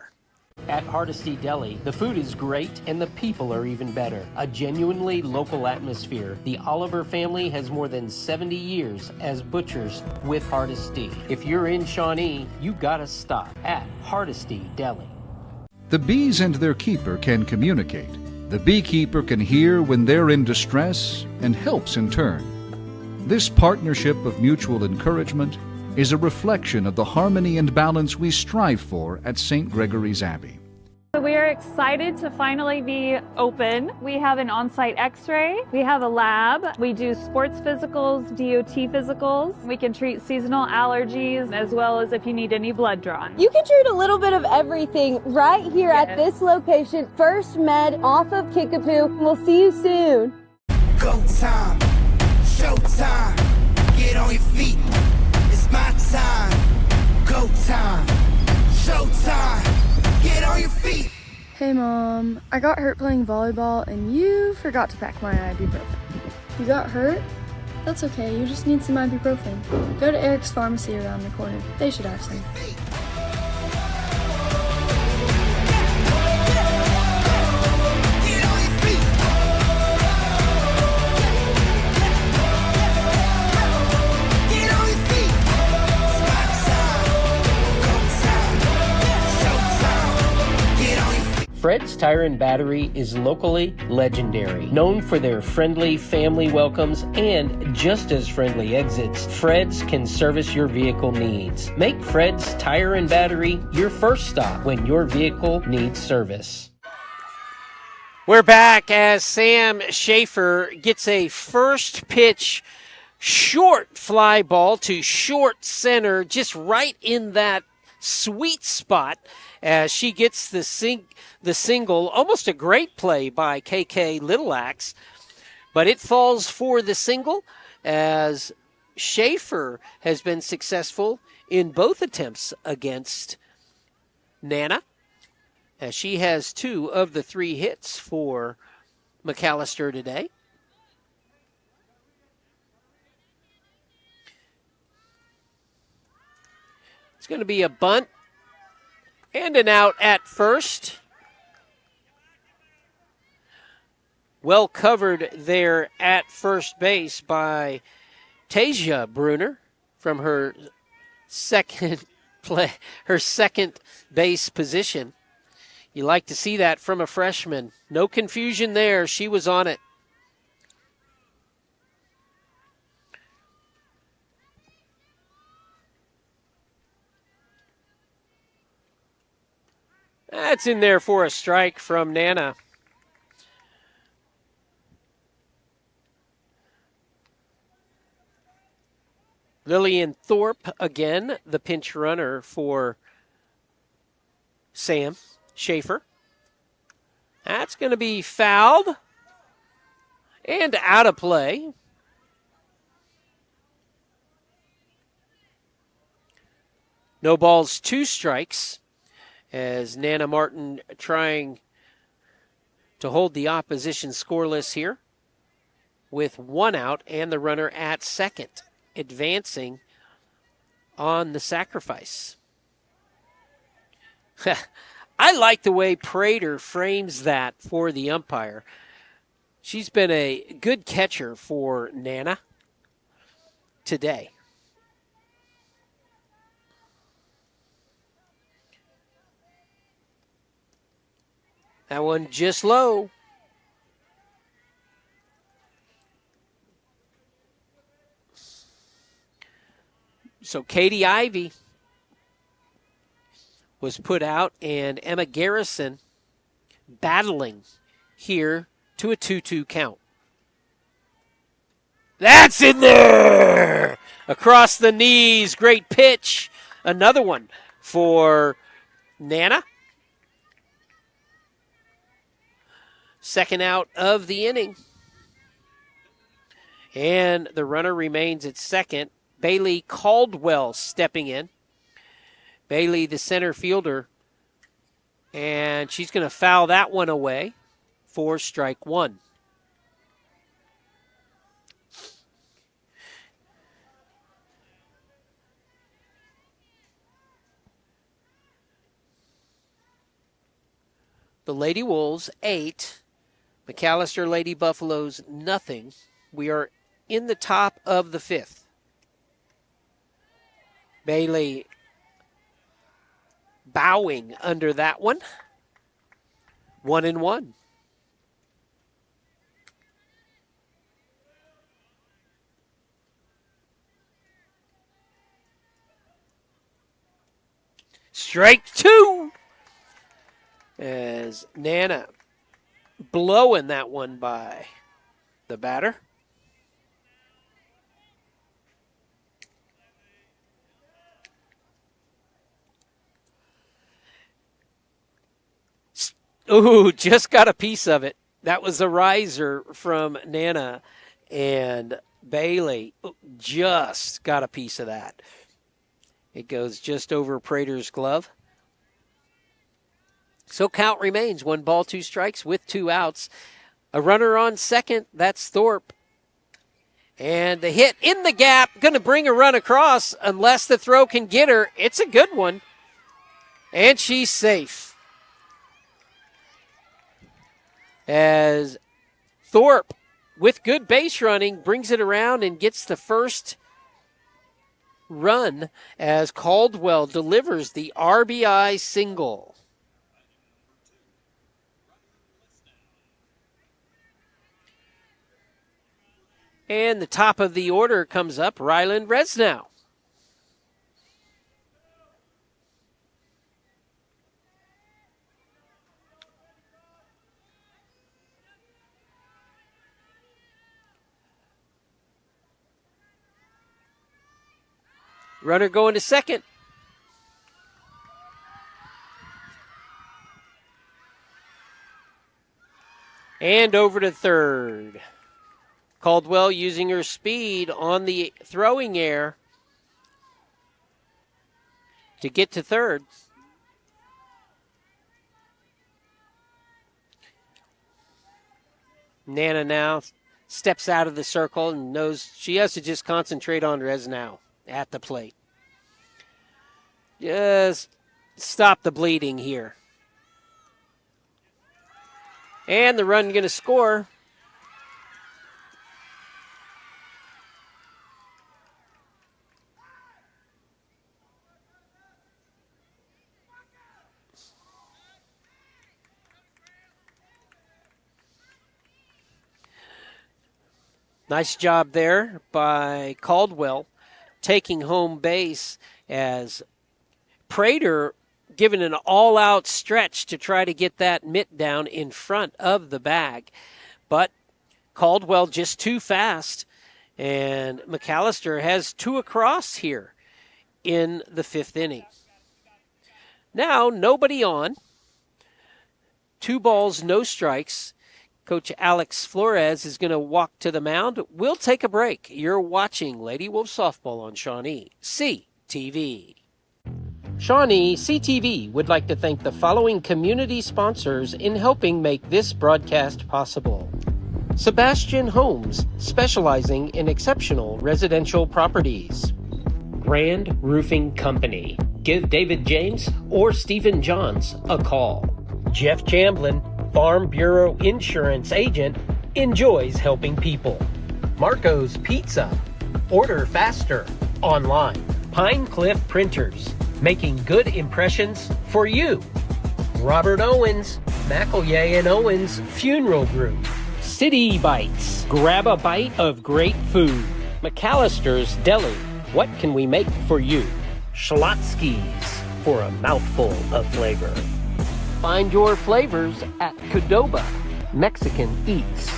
At Hardesty Deli, the food is great and the people are even better. A genuinely local atmosphere. The Oliver family has more than 70 years as butchers with Hardesty. If you're in Shawnee, you gotta stop at Hardesty Deli. The bees and their keeper can communicate. The beekeeper can hear when they're in distress and helps in turn. This partnership of mutual encouragement is a reflection of the harmony and balance we strive for at St. Gregory's Abbey. We are excited to finally be open. We have an on-site x-ray. We have a lab. We do sports physicals, DOT physicals. We can treat seasonal allergies as well as if you need any blood drawn. You can treat a little bit of everything right here at this location, First Med off of Kickapoo. We'll see you soon. Go time, show time, get on your feet. It's my time. Go time, show time, get on your feet. Hey Mom, I got hurt playing volleyball and you forgot to pack my ibuprofen. You got hurt? That's okay, you just need some ibuprofen. Go to Eric's Pharmacy around the corner. They should have some. Fred's Tire and Battery is locally legendary, known for their friendly family welcomes and just as friendly exits. Fred's can service your vehicle needs. Make Fred's Tire and Battery your first stop when your vehicle needs service. We're back as Sam Schaefer gets a first pitch short fly ball to short center, just right in that sweet spot as she gets the single. Almost a great play by KK Littleaxe, but it falls for the single as Schaefer has been successful in both attempts against Nana, as she has 2 of the 3 hits for McAlester today. It's going to be a bunt and an out at first. Well covered there at first base by Tasia Bruner from her second base position. You like to see that from a freshman. No confusion there. She was on it. That's in there for a strike from Nana. Lillian Thorpe, again, the pinch runner for Sam Schaefer. That's going to be fouled and out of play. No balls, 2 strikes. As Nana Martin trying to hold the opposition scoreless here with 1 out and the runner at second, advancing on the sacrifice. I like the way Prater frames that for the umpire. She's been a good catcher for Nana today. That one just low. So Katie Ivy was put out, and Emma Garrison battling here to a 2-2 count. That's in there! Across the knees, great pitch. Another one for Nana. Second out of the inning. And the runner remains at second. Bailey Caldwell stepping in. Bailey, the center fielder. And she's going to foul that one away for strike one. The Lady Wolves 8, McAlester Lady Buffaloes nothing. We are in the top of the 5th. Bailey bowing under that one. 1-1. Strike 2. As Nana blowing that one by the batter. Ooh, just got a piece of it. That was a riser from Nana, and Bailey just got a piece of that. It goes just over Prater's glove. So count remains 1 ball, 2 strikes with 2 outs. A runner on second, that's Thorpe. And the hit in the gap, going to bring a run across unless the throw can get her. It's a good one. And she's safe. As Thorpe, with good base running, brings it around and gets the first run as Caldwell delivers the RBI single. And the top of the order comes up, Ryland Resnow. Runner going to second. And over to third. Caldwell using her speed on the throwing air to get to third. Nana now steps out of the circle and knows she has to just concentrate on Resnow at the plate. Just stop the bleeding here. And the run going to score. Nice job there by Caldwell taking home base as Prater given an all-out stretch to try to get that mitt down in front of the bag. But Caldwell just too fast, and McAlester has 2 across here in the 5th inning. Now, nobody on. 2 balls, no strikes. Coach Alex Flores is going to walk to the mound. We'll take a break. You're watching Lady Wolf Softball on ShawneeCTV. ShawneeCTV would like to thank the following community sponsors in helping make this broadcast possible. Sebastian Homes, specializing in exceptional residential properties. Grand Roofing Company. Give David James or Stephen Johns a call. Jeff Chamblin, Farm Bureau Insurance Agent, enjoys helping people. Marco's Pizza. Order faster. Online. Pine Cliff Printers. Making good impressions for you. Robert Owens, McElester and Owens Funeral Group. City Bites. Grab a bite of great food. McAllister's Deli. What can we make for you? Schlotzsky's. For a mouthful of flavor. Find your flavors at Qdoba Mexican Eats.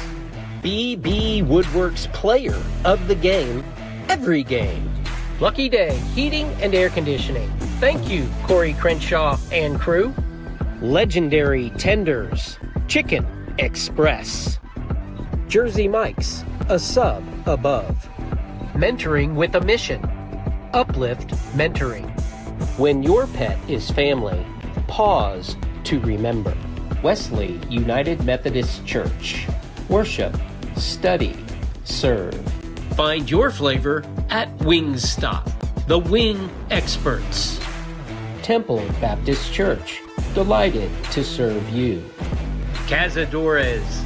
BB Woodworks Player of the Game, every game. Lucky Day Heating and Air Conditioning. Thank you, Corey Crenshaw and crew. Legendary Tenders, Chicken Express. Jersey Mike's, a sub above. Mentoring with a mission. Uplift Mentoring. When your pet is family, pause to remember. Wesley United Methodist Church. Worship, study, serve. Find your flavor at Wingstop, the wing experts. Temple Baptist Church, delighted to serve you. Cazadores,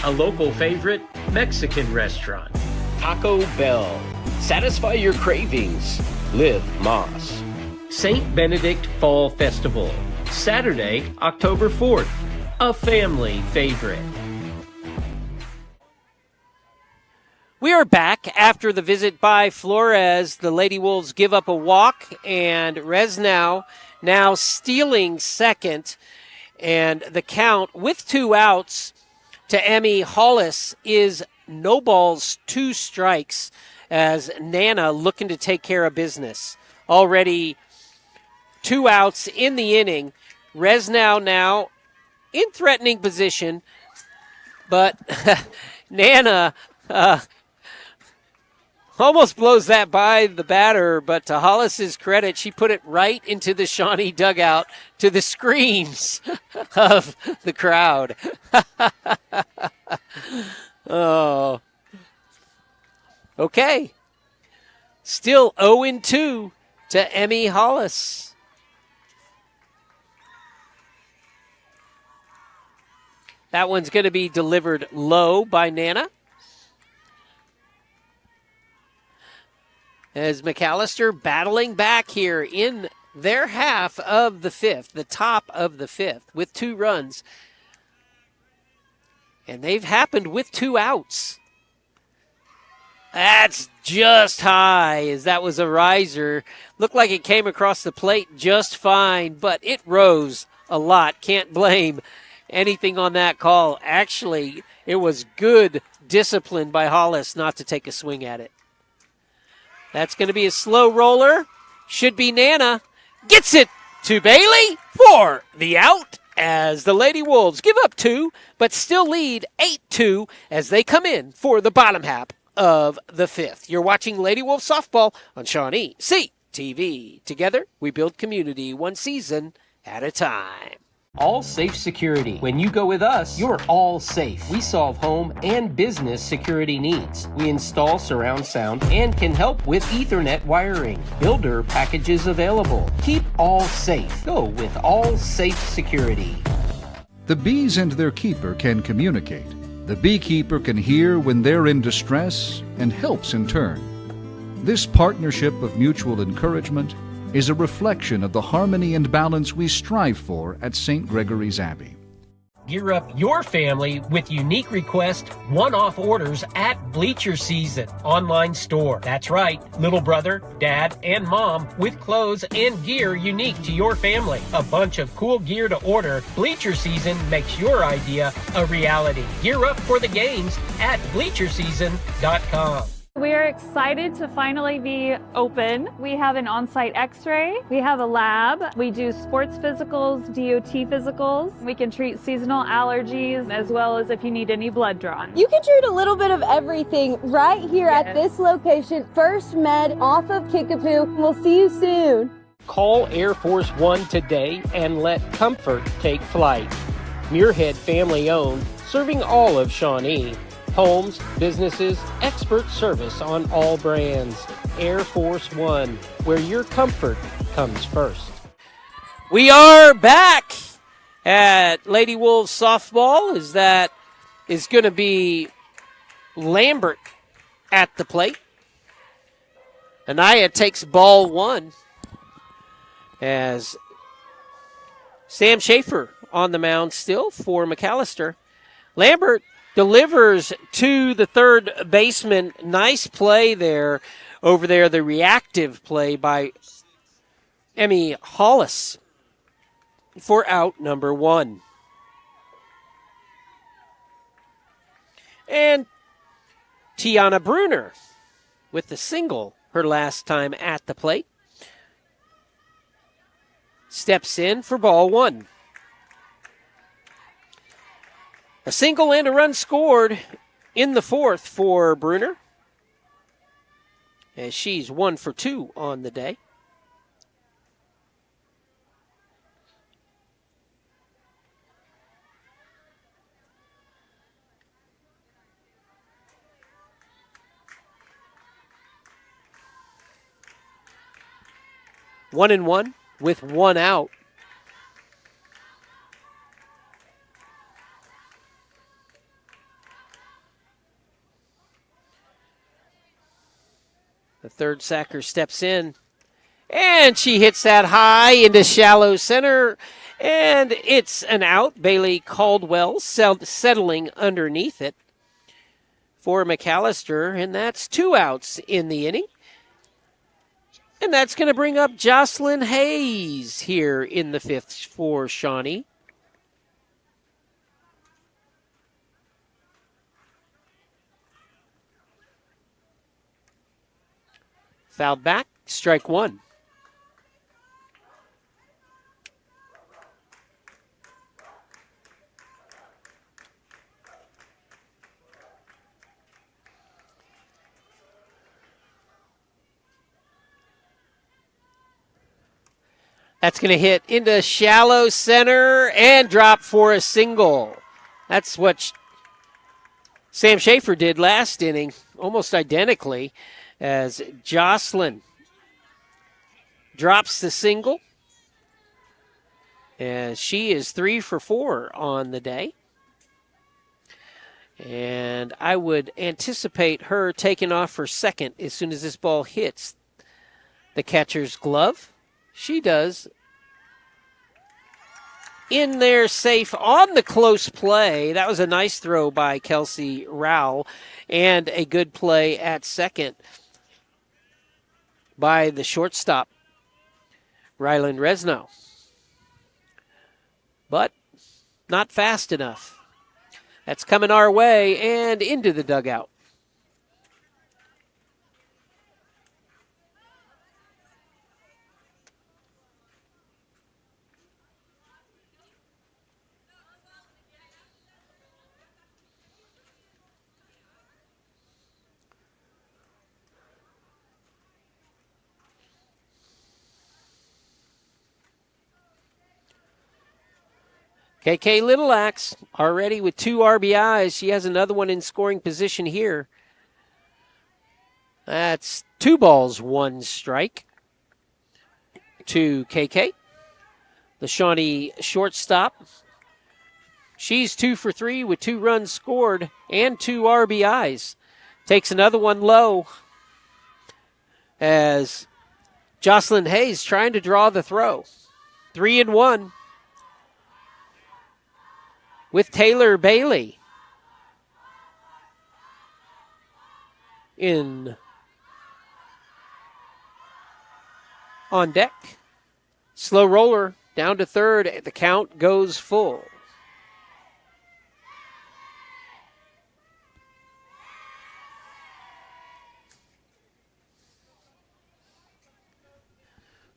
a local favorite Mexican restaurant. Taco Bell, satisfy your cravings. Live Moss. St. Benedict Fall Festival, Saturday, October 4th, a family favorite. We are back after the visit by Flores. The Lady Wolves give up a walk, and Resnow now stealing second. And the count with 2 outs to Emmy Hollis is no balls, 2 strikes, as Nana looking to take care of business. Already 2 outs in the inning. Resnow now in threatening position, but Nana almost blows that by the batter, but to Hollis's credit, she put it right into the Shawnee dugout to the screams of the crowd. Oh. Okay. Still 0-2 to Emmy Hollis. That one's going to be delivered low by Nana. As McAlester battling back here in their half of the 5th, the top of the 5th, with 2 runs. And they've happened with 2 outs. That's just high, as that was a riser. Looked like it came across the plate just fine, but it rose a lot. Can't blame anything on that call. Actually, it was good discipline by Hollis not to take a swing at it. That's going to be a slow roller. Should be Nana. Gets it to Bailey for the out as the Lady Wolves give up 2, but still lead 8-2 as they come in for the bottom half of the 5th. You're watching Lady Wolf Softball on ShawneeCTV. Together, we build community 1 season at a time. All Safe Security. When you go with us, you're all safe. We solve home and business security needs. We install surround sound and can help with Ethernet wiring. Builder packages available. Keep all safe. Go with All Safe Security. The bees and their keeper can communicate. The beekeeper can hear when they're in distress and helps in turn. This partnership of mutual encouragement is a reflection of the harmony and balance we strive for at St. Gregory's Abbey. Gear up your family with unique request one-off orders at Bleacher Season online store. That's right, little brother, dad, and mom with clothes and gear unique to your family. A bunch of cool gear to order. Bleacher Season makes your idea a reality. Gear up for the games at bleacherseason.com. We are excited to finally be open. We have an on-site x-ray. We have a lab. We do sports physicals, DOT physicals. We can treat seasonal allergies as well as if you need any blood drawn. You can treat a little bit of everything right here at this location, First Med off of Kickapoo. We'll see you soon. Call Air Force One today and let comfort take flight. Muirhead family owned, serving all of Shawnee. Homes, businesses, expert service on all brands. Air Force One, where your comfort comes first. We are back at Lady Wolves Softball. That is going to be Lambert at the plate. Anaya takes ball 1 as Sam Schaefer on the mound still for McAlester. Lambert delivers to the third baseman. Nice play there over there, the reactive play by Emmy Hollis for out number 1. And Tiana Bruner with the single her last time at the plate. Steps in for ball 1. A single and a run scored in the fourth for Bruner, as she's 1 for 2 on the day. One and one with one out. The third sacker steps in, and she hits that high into shallow center, and it's an out. Bailey Caldwell settling underneath it for McAlester, and that's 2 outs in the inning. And that's going to bring up Jocelyn Hayes here in the fifth for Shawnee. Fouled back, strike one. That's going to hit into shallow center and drop for a single. That's what Sam Schaefer did last inning, almost identically, as Jocelyn drops the single. As she is 3 for 4 on the day. And I would anticipate her taking off for second as soon as this ball hits the catcher's glove. She does. In there safe on the close play. That was a nice throw by Kelsey Rowell, and a good play at second by the shortstop, Ryland Resno. But not fast enough. That's coming our way and into the dugout. KK Littleaxe already with 2 RBIs. She has another one in scoring position here. That's 2 balls, 1 strike to KK. The Shawnee shortstop. She's 2 for 3 with 2 runs scored and 2 RBIs. Takes another one low as Jocelyn Hayes trying to draw the throw. 3-1. With Taylor Bailey in on deck. Slow roller down to third. The count goes full.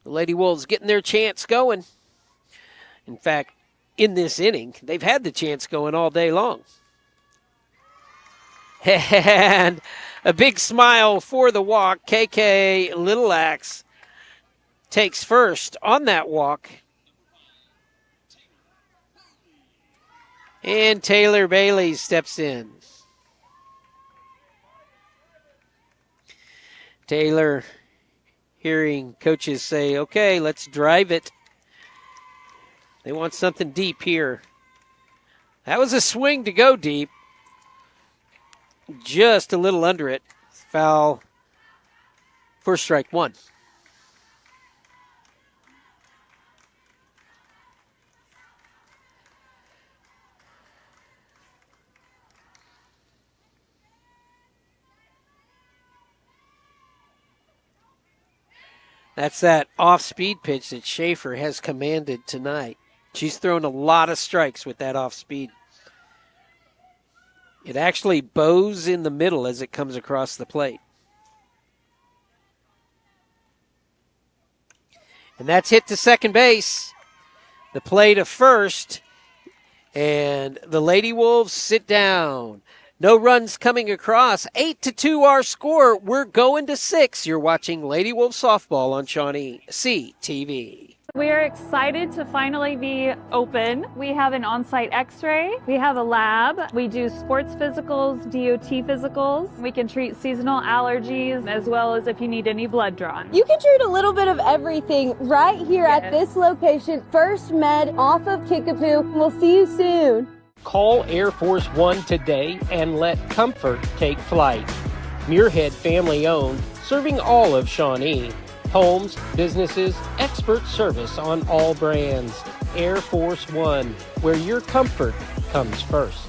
The Lady Wolves getting their chance going. In fact, in this inning, they've had the chance going all day long. And a big smile for the walk. KK Littleaxe takes first on that walk. And Taylor Bailey steps in. Taylor hearing coaches say, okay, let's drive it. They want something deep here. That was a swing to go deep. Just a little under it. Foul for strike one. That's that off-speed pitch that Schaefer has commanded tonight. She's thrown a lot of strikes with that off-speed. It actually bows in the middle as it comes across the plate. And that's hit to second base. The play to first. And the Lady Wolves sit down No runs coming across. 8-2 our score. We're going to 6. You're watching Lady Wolf Softball on ShawneeCTV. We are excited to finally be open. We have an on-site x-ray. We have a lab. We do sports physicals, DOT physicals. We can treat seasonal allergies as well as if you need any blood drawn. You can treat a little bit of everything right here at Yes. this location, First Med off of Kickapoo. We'll see you soon. Call Air Force One today and let comfort take flight. Muirhead family owned, serving all of Shawnee. Homes, businesses, expert service on all brands. Air Force One, where your comfort comes first.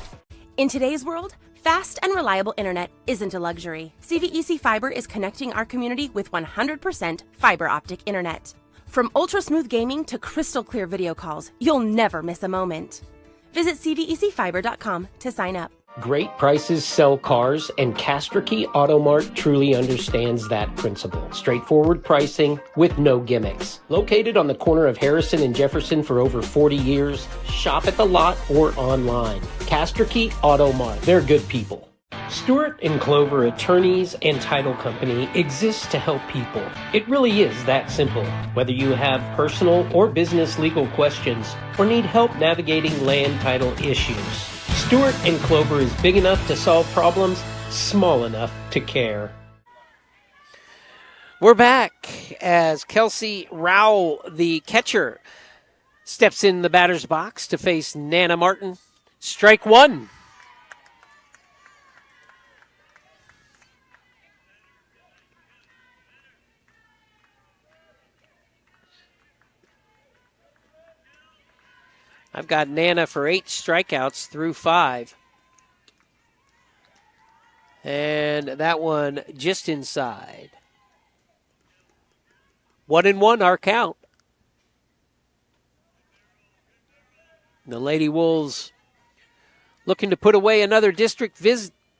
In today's world, fast and reliable internet isn't a luxury. CVEC Fiber is connecting our community with 100% fiber optic internet. From ultra-smooth gaming to crystal clear video calls, you'll never miss a moment. Visit CVECfiber.com to sign up. Great prices sell cars, and Castrokey Auto Mart truly understands that principle. Straightforward pricing with no gimmicks. Located on the corner of Harrison and Jefferson for over 40 years, shop at the lot or online. Castrokey Auto Mart. They're good people. Stewart and Clover Attorneys and Title Company exists to help people. It really is that simple. Whether you have personal or business legal questions or need help navigating land title issues, Stewart and Clover is big enough to solve problems, small enough to care. We're back as Kelsey Rowell, the catcher, steps in the batter's box to face Nana Martin. Strike one. I've got Nana for 8 strikeouts through 5. And that one just inside. 1-1 our count. The Lady Wolves looking to put away another district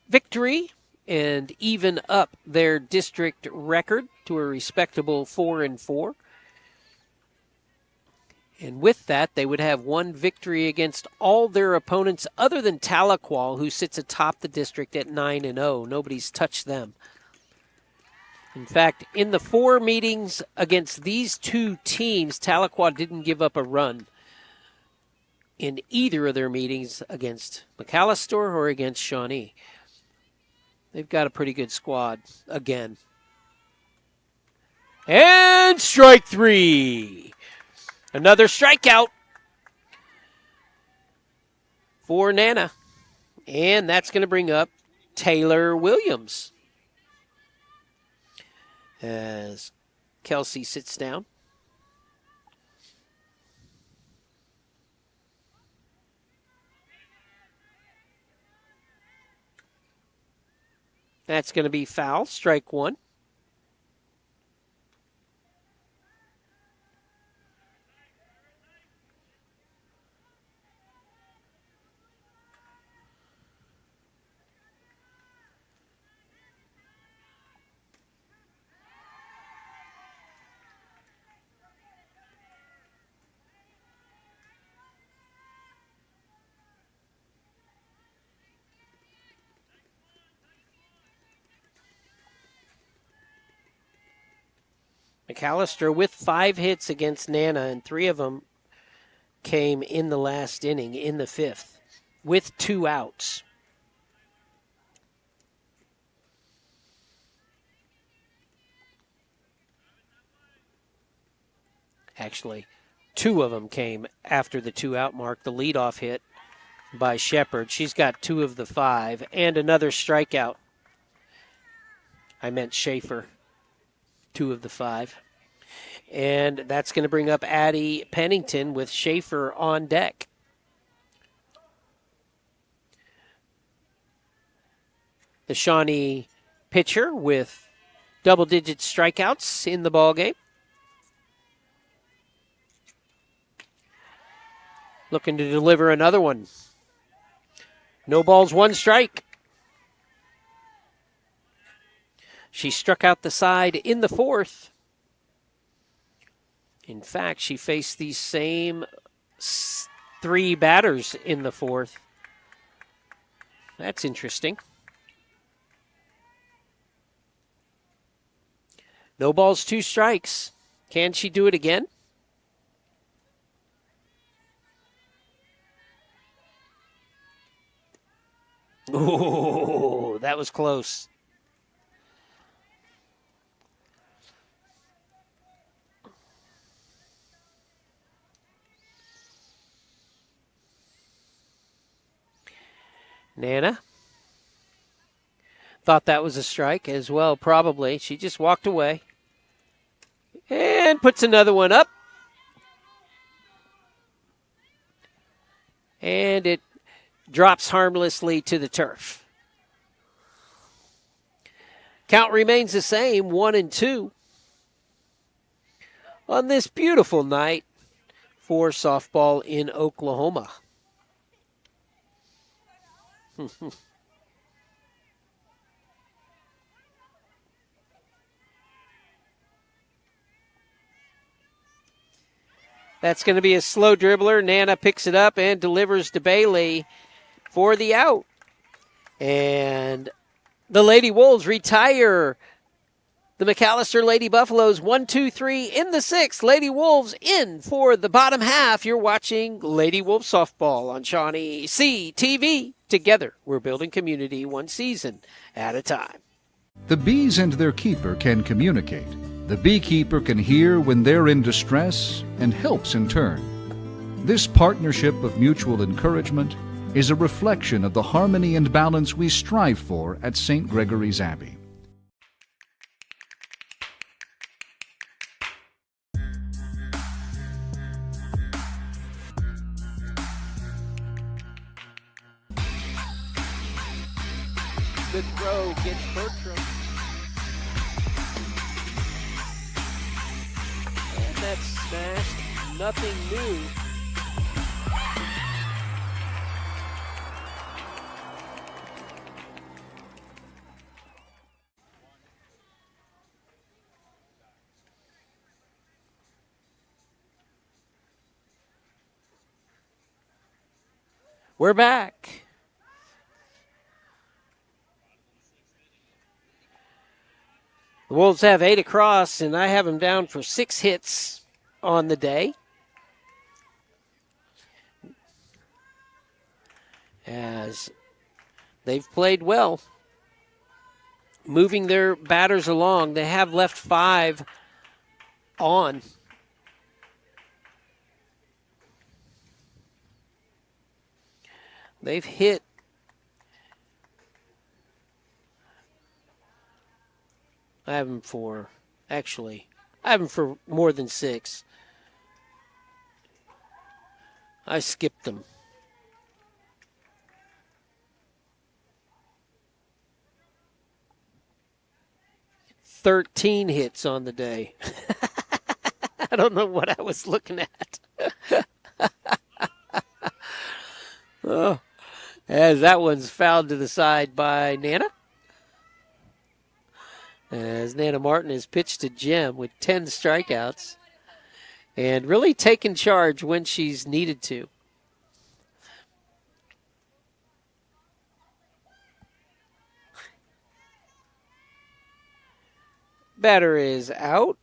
victory and even up their district record to a respectable 4-4. And with that, they would have one victory against all their opponents other than Tahlequah, who sits atop the district at 9-0. Nobody's touched them. In fact, in the 4 meetings against these 2 teams, Tahlequah didn't give up a run in either of their meetings against McAlester or against Shawnee. They've got a pretty good squad again. And strike 3. Another strikeout for Nana. And that's going to bring up Taylor Williams as Kelsey sits down. That's going to be foul, strike 1. McAlester with 5 hits against Nana, and 3 of them came in the last inning, in the 5th, with 2 outs. Actually, 2 of them came after the 2-out mark. The leadoff hit by Shepard. She's got 2 of the 5, and another strikeout. I meant Schaefer. 2 of the 5. And that's going to bring up Addie Pennington with Schaefer on deck. The Shawnee pitcher with double-digit strikeouts in the ballgame. Looking to deliver another one. No balls, 1 strike. She struck out the side in the 4th. In fact, she faced these same 3 batters in the 4th. That's interesting. No balls, 2 strikes. Can she do it again? Ooh, that was close. Nana thought that was a strike as well, probably. She just walked away and puts another one up. And it drops harmlessly to the turf. Count remains the same, 1-2 on this beautiful night for softball in Oklahoma. That's going to be a slow dribbler. Nana picks it up and delivers to Bailey for the out. And the Lady Wolves retire the McAlester Lady Buffaloes 1-2-3 in the 6th. Lady Wolves in for the bottom half. You're watching Lady Wolf Softball on ShawneeCTV. Together, we're building community one season at a time. The bees and their keeper can communicate. The beekeeper can hear when they're in distress and helps in turn. This partnership of mutual encouragement is a reflection of the harmony and balance we strive for at St. Gregory's Abbey. Good throw gets Bertram. And that's smashed. Nothing new. We're back. The Wolves have 8 across, and I have them down for 6 hits on the day. As they've played well, moving their batters along. They have left 5 on. They've hit I have them for more than 6. I skipped them. "13 hits on the day." I don't know what I was looking at. Oh, as that one's fouled to the side by Nana. As Nana Martin has pitched to Jim with 10 strikeouts and really taken charge when she's needed to. Batter is out.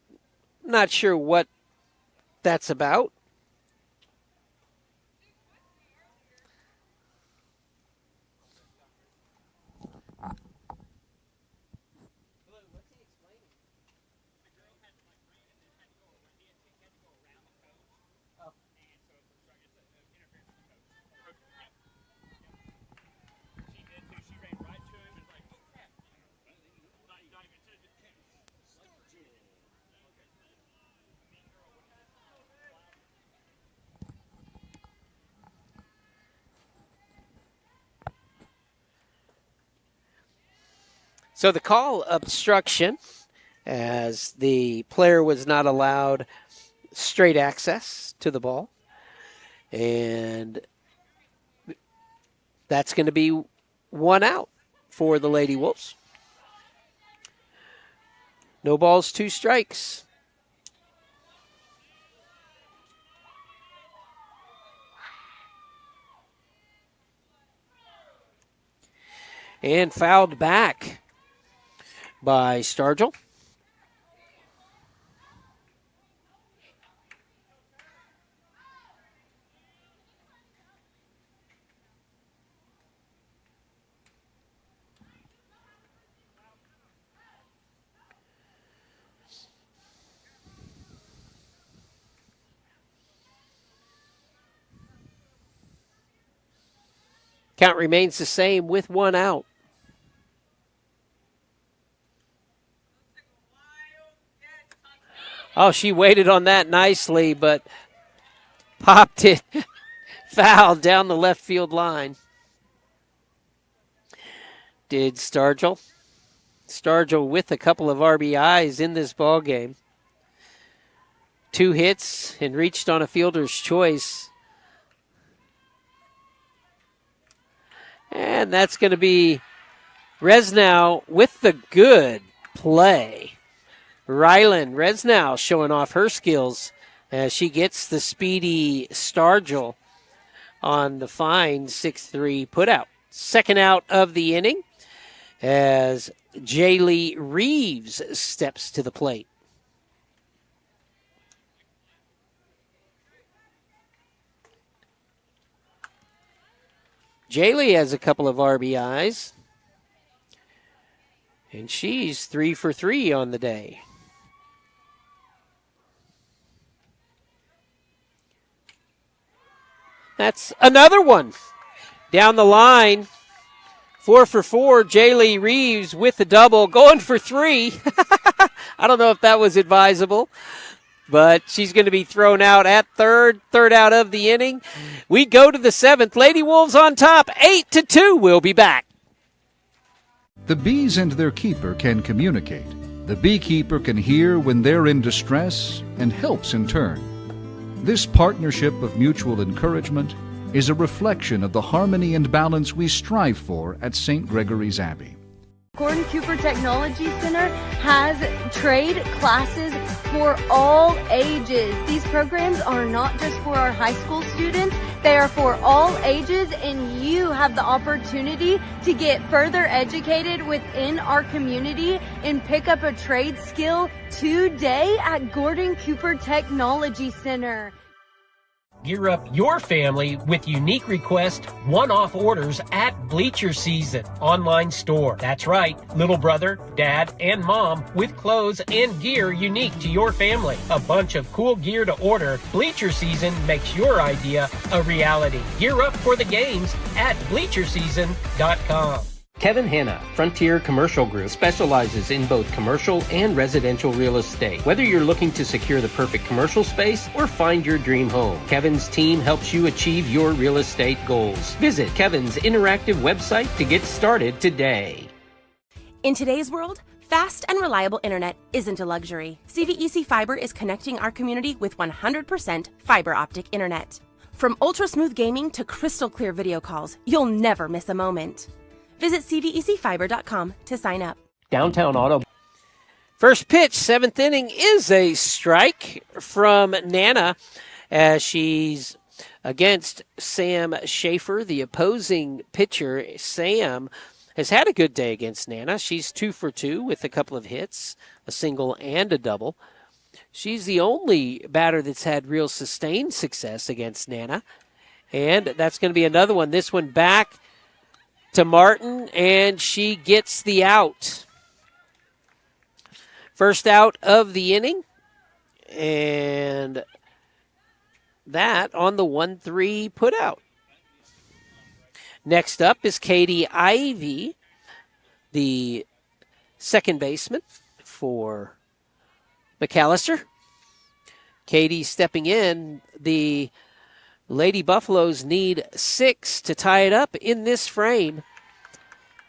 Not sure what that's about. So the call obstruction, as the player was not allowed straight access to the ball. And that's going to be 1 out for the Lady Wolves. No balls, 2 strikes. and fouled back by Stargell. Count remains the same with one out. Oh, she waited on that nicely, but popped it. Foul down the left field line. Did Stargell. Stargell with a couple of RBIs in this ball game. 2 hits and reached on a fielder's choice. And that's going to be Resnow with the good play. Rylan Resnow showing off her skills as she gets the speedy Stargell on the fine 6-3 putout. Second out of the inning as Jaylee Reeves steps to the plate. Jaylee has a couple of RBIs, and she's 3 for 3 on the day. That's another one. Down the line, 4 for 4, Jaylee Reeves with the double, going for 3. I don't know if that was advisable, but she's going to be thrown out at third out of the inning. We go to the 7th. Lady Wolves on top, 8-2. We'll be back. The bees and their keeper can communicate. The beekeeper can hear when they're in distress and helps in turn. This partnership of mutual encouragement is a reflection of the harmony and balance we strive for at St. Gregory's Abbey. Gordon Cooper Technology Center has trade classes for all ages. These programs are not just for our high school students, they are for all ages, and you have the opportunity to get further educated within our community and pick up a trade skill today at Gordon Cooper Technology Center. Gear up your family with unique request one-off orders at Bleacher Season online store. That's right, little brother, dad, and mom with clothes and gear unique to your family. A bunch of cool gear to order. Bleacher Season makes your idea a reality. Gear up for the games at bleacherseason.com. Kevin Hanna, Frontier Commercial Group, specializes in both commercial and residential real estate. Whether you're looking to secure the perfect commercial space or find your dream home, Kevin's team helps you achieve your real estate goals. Visit Kevin's interactive website to get started today. In today's world, fast and reliable internet isn't a luxury. CVEC Fiber is connecting our community with 100% fiber optic internet. From ultra-smooth gaming to crystal clear video calls, you'll never miss a moment. Visit CVECfiber.com to sign up. Downtown Auto. First pitch, 7th inning, is a strike from Nana as she's against Sam Schaefer, the opposing pitcher. Sam has had a good day against Nana. She's 2 for 2 with a couple of hits, a single and a double. She's the only batter that's had real sustained success against Nana. And that's going to be another one. This one back to Martin, and she gets the out. First out of the inning, and that on the 1-3 putout. Next up is Katie Ivy, the second baseman for McAlester. Katie stepping in. The Lady Buffaloes need 6 to tie it up in this frame.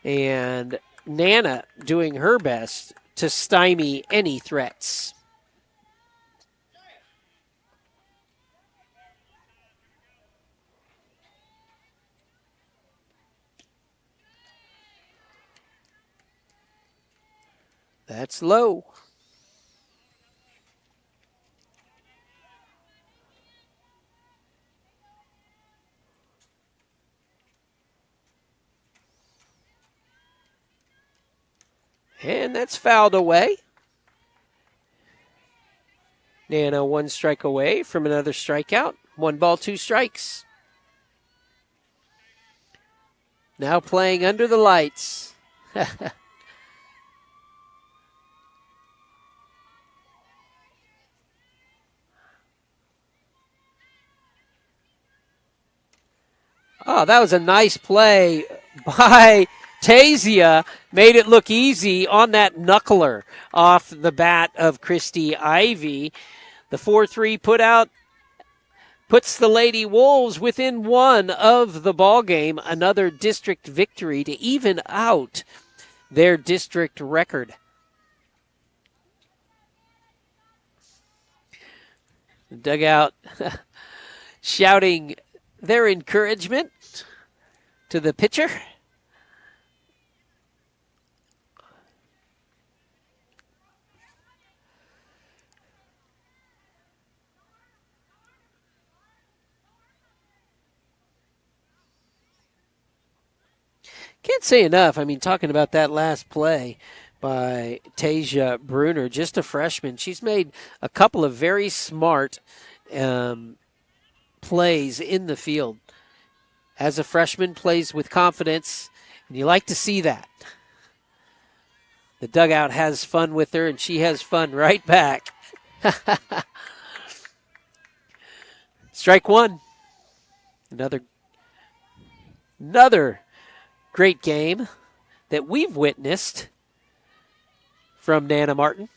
And Nana doing her best to stymie any threats. That's low. that's fouled away. Nana 1 strike away from another strikeout. 1 ball, 2 strikes. Now playing under the lights. Oh, that was a nice play by Tasia. Made it look easy on that knuckler off the bat of Christy Ivy. The 4-3 put out puts the Lady Wolves within 1 of the ball game. Another district victory to even out their district record. The dugout shouting their encouragement to the pitcher. Can't say enough. I mean, talking about that last play by Tasia Bruner, just a freshman. She's made a couple of very smart plays in the field. As a freshman, plays with confidence, and you like to see that. The dugout has fun with her, and she has fun right back. Strike 1. Another great game that we've witnessed from Nana Martin.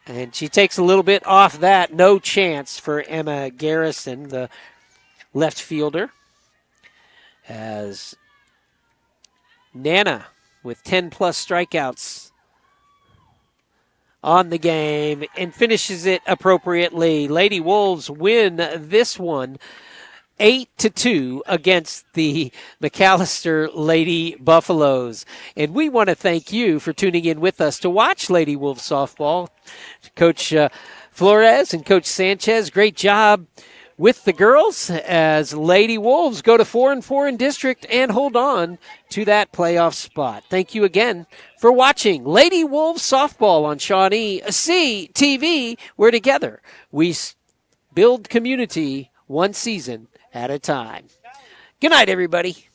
And she takes a little bit off that. No chance for Emma Garrison, the left fielder. As Nana with 10-plus strikeouts on the game and finishes it appropriately. Lady Wolves win this one 8-2 against the McAlester Lady Buffaloes. And we want to thank you for tuning in with us to watch Lady Wolves softball. Coach Flores and Coach Sanchez, great job with the girls as Lady Wolves go to 4-4 in district and hold on to that playoff spot. Thank you again for watching Lady Wolves softball on ShawneeCTV, where together we build community one season at a time. Good night, everybody.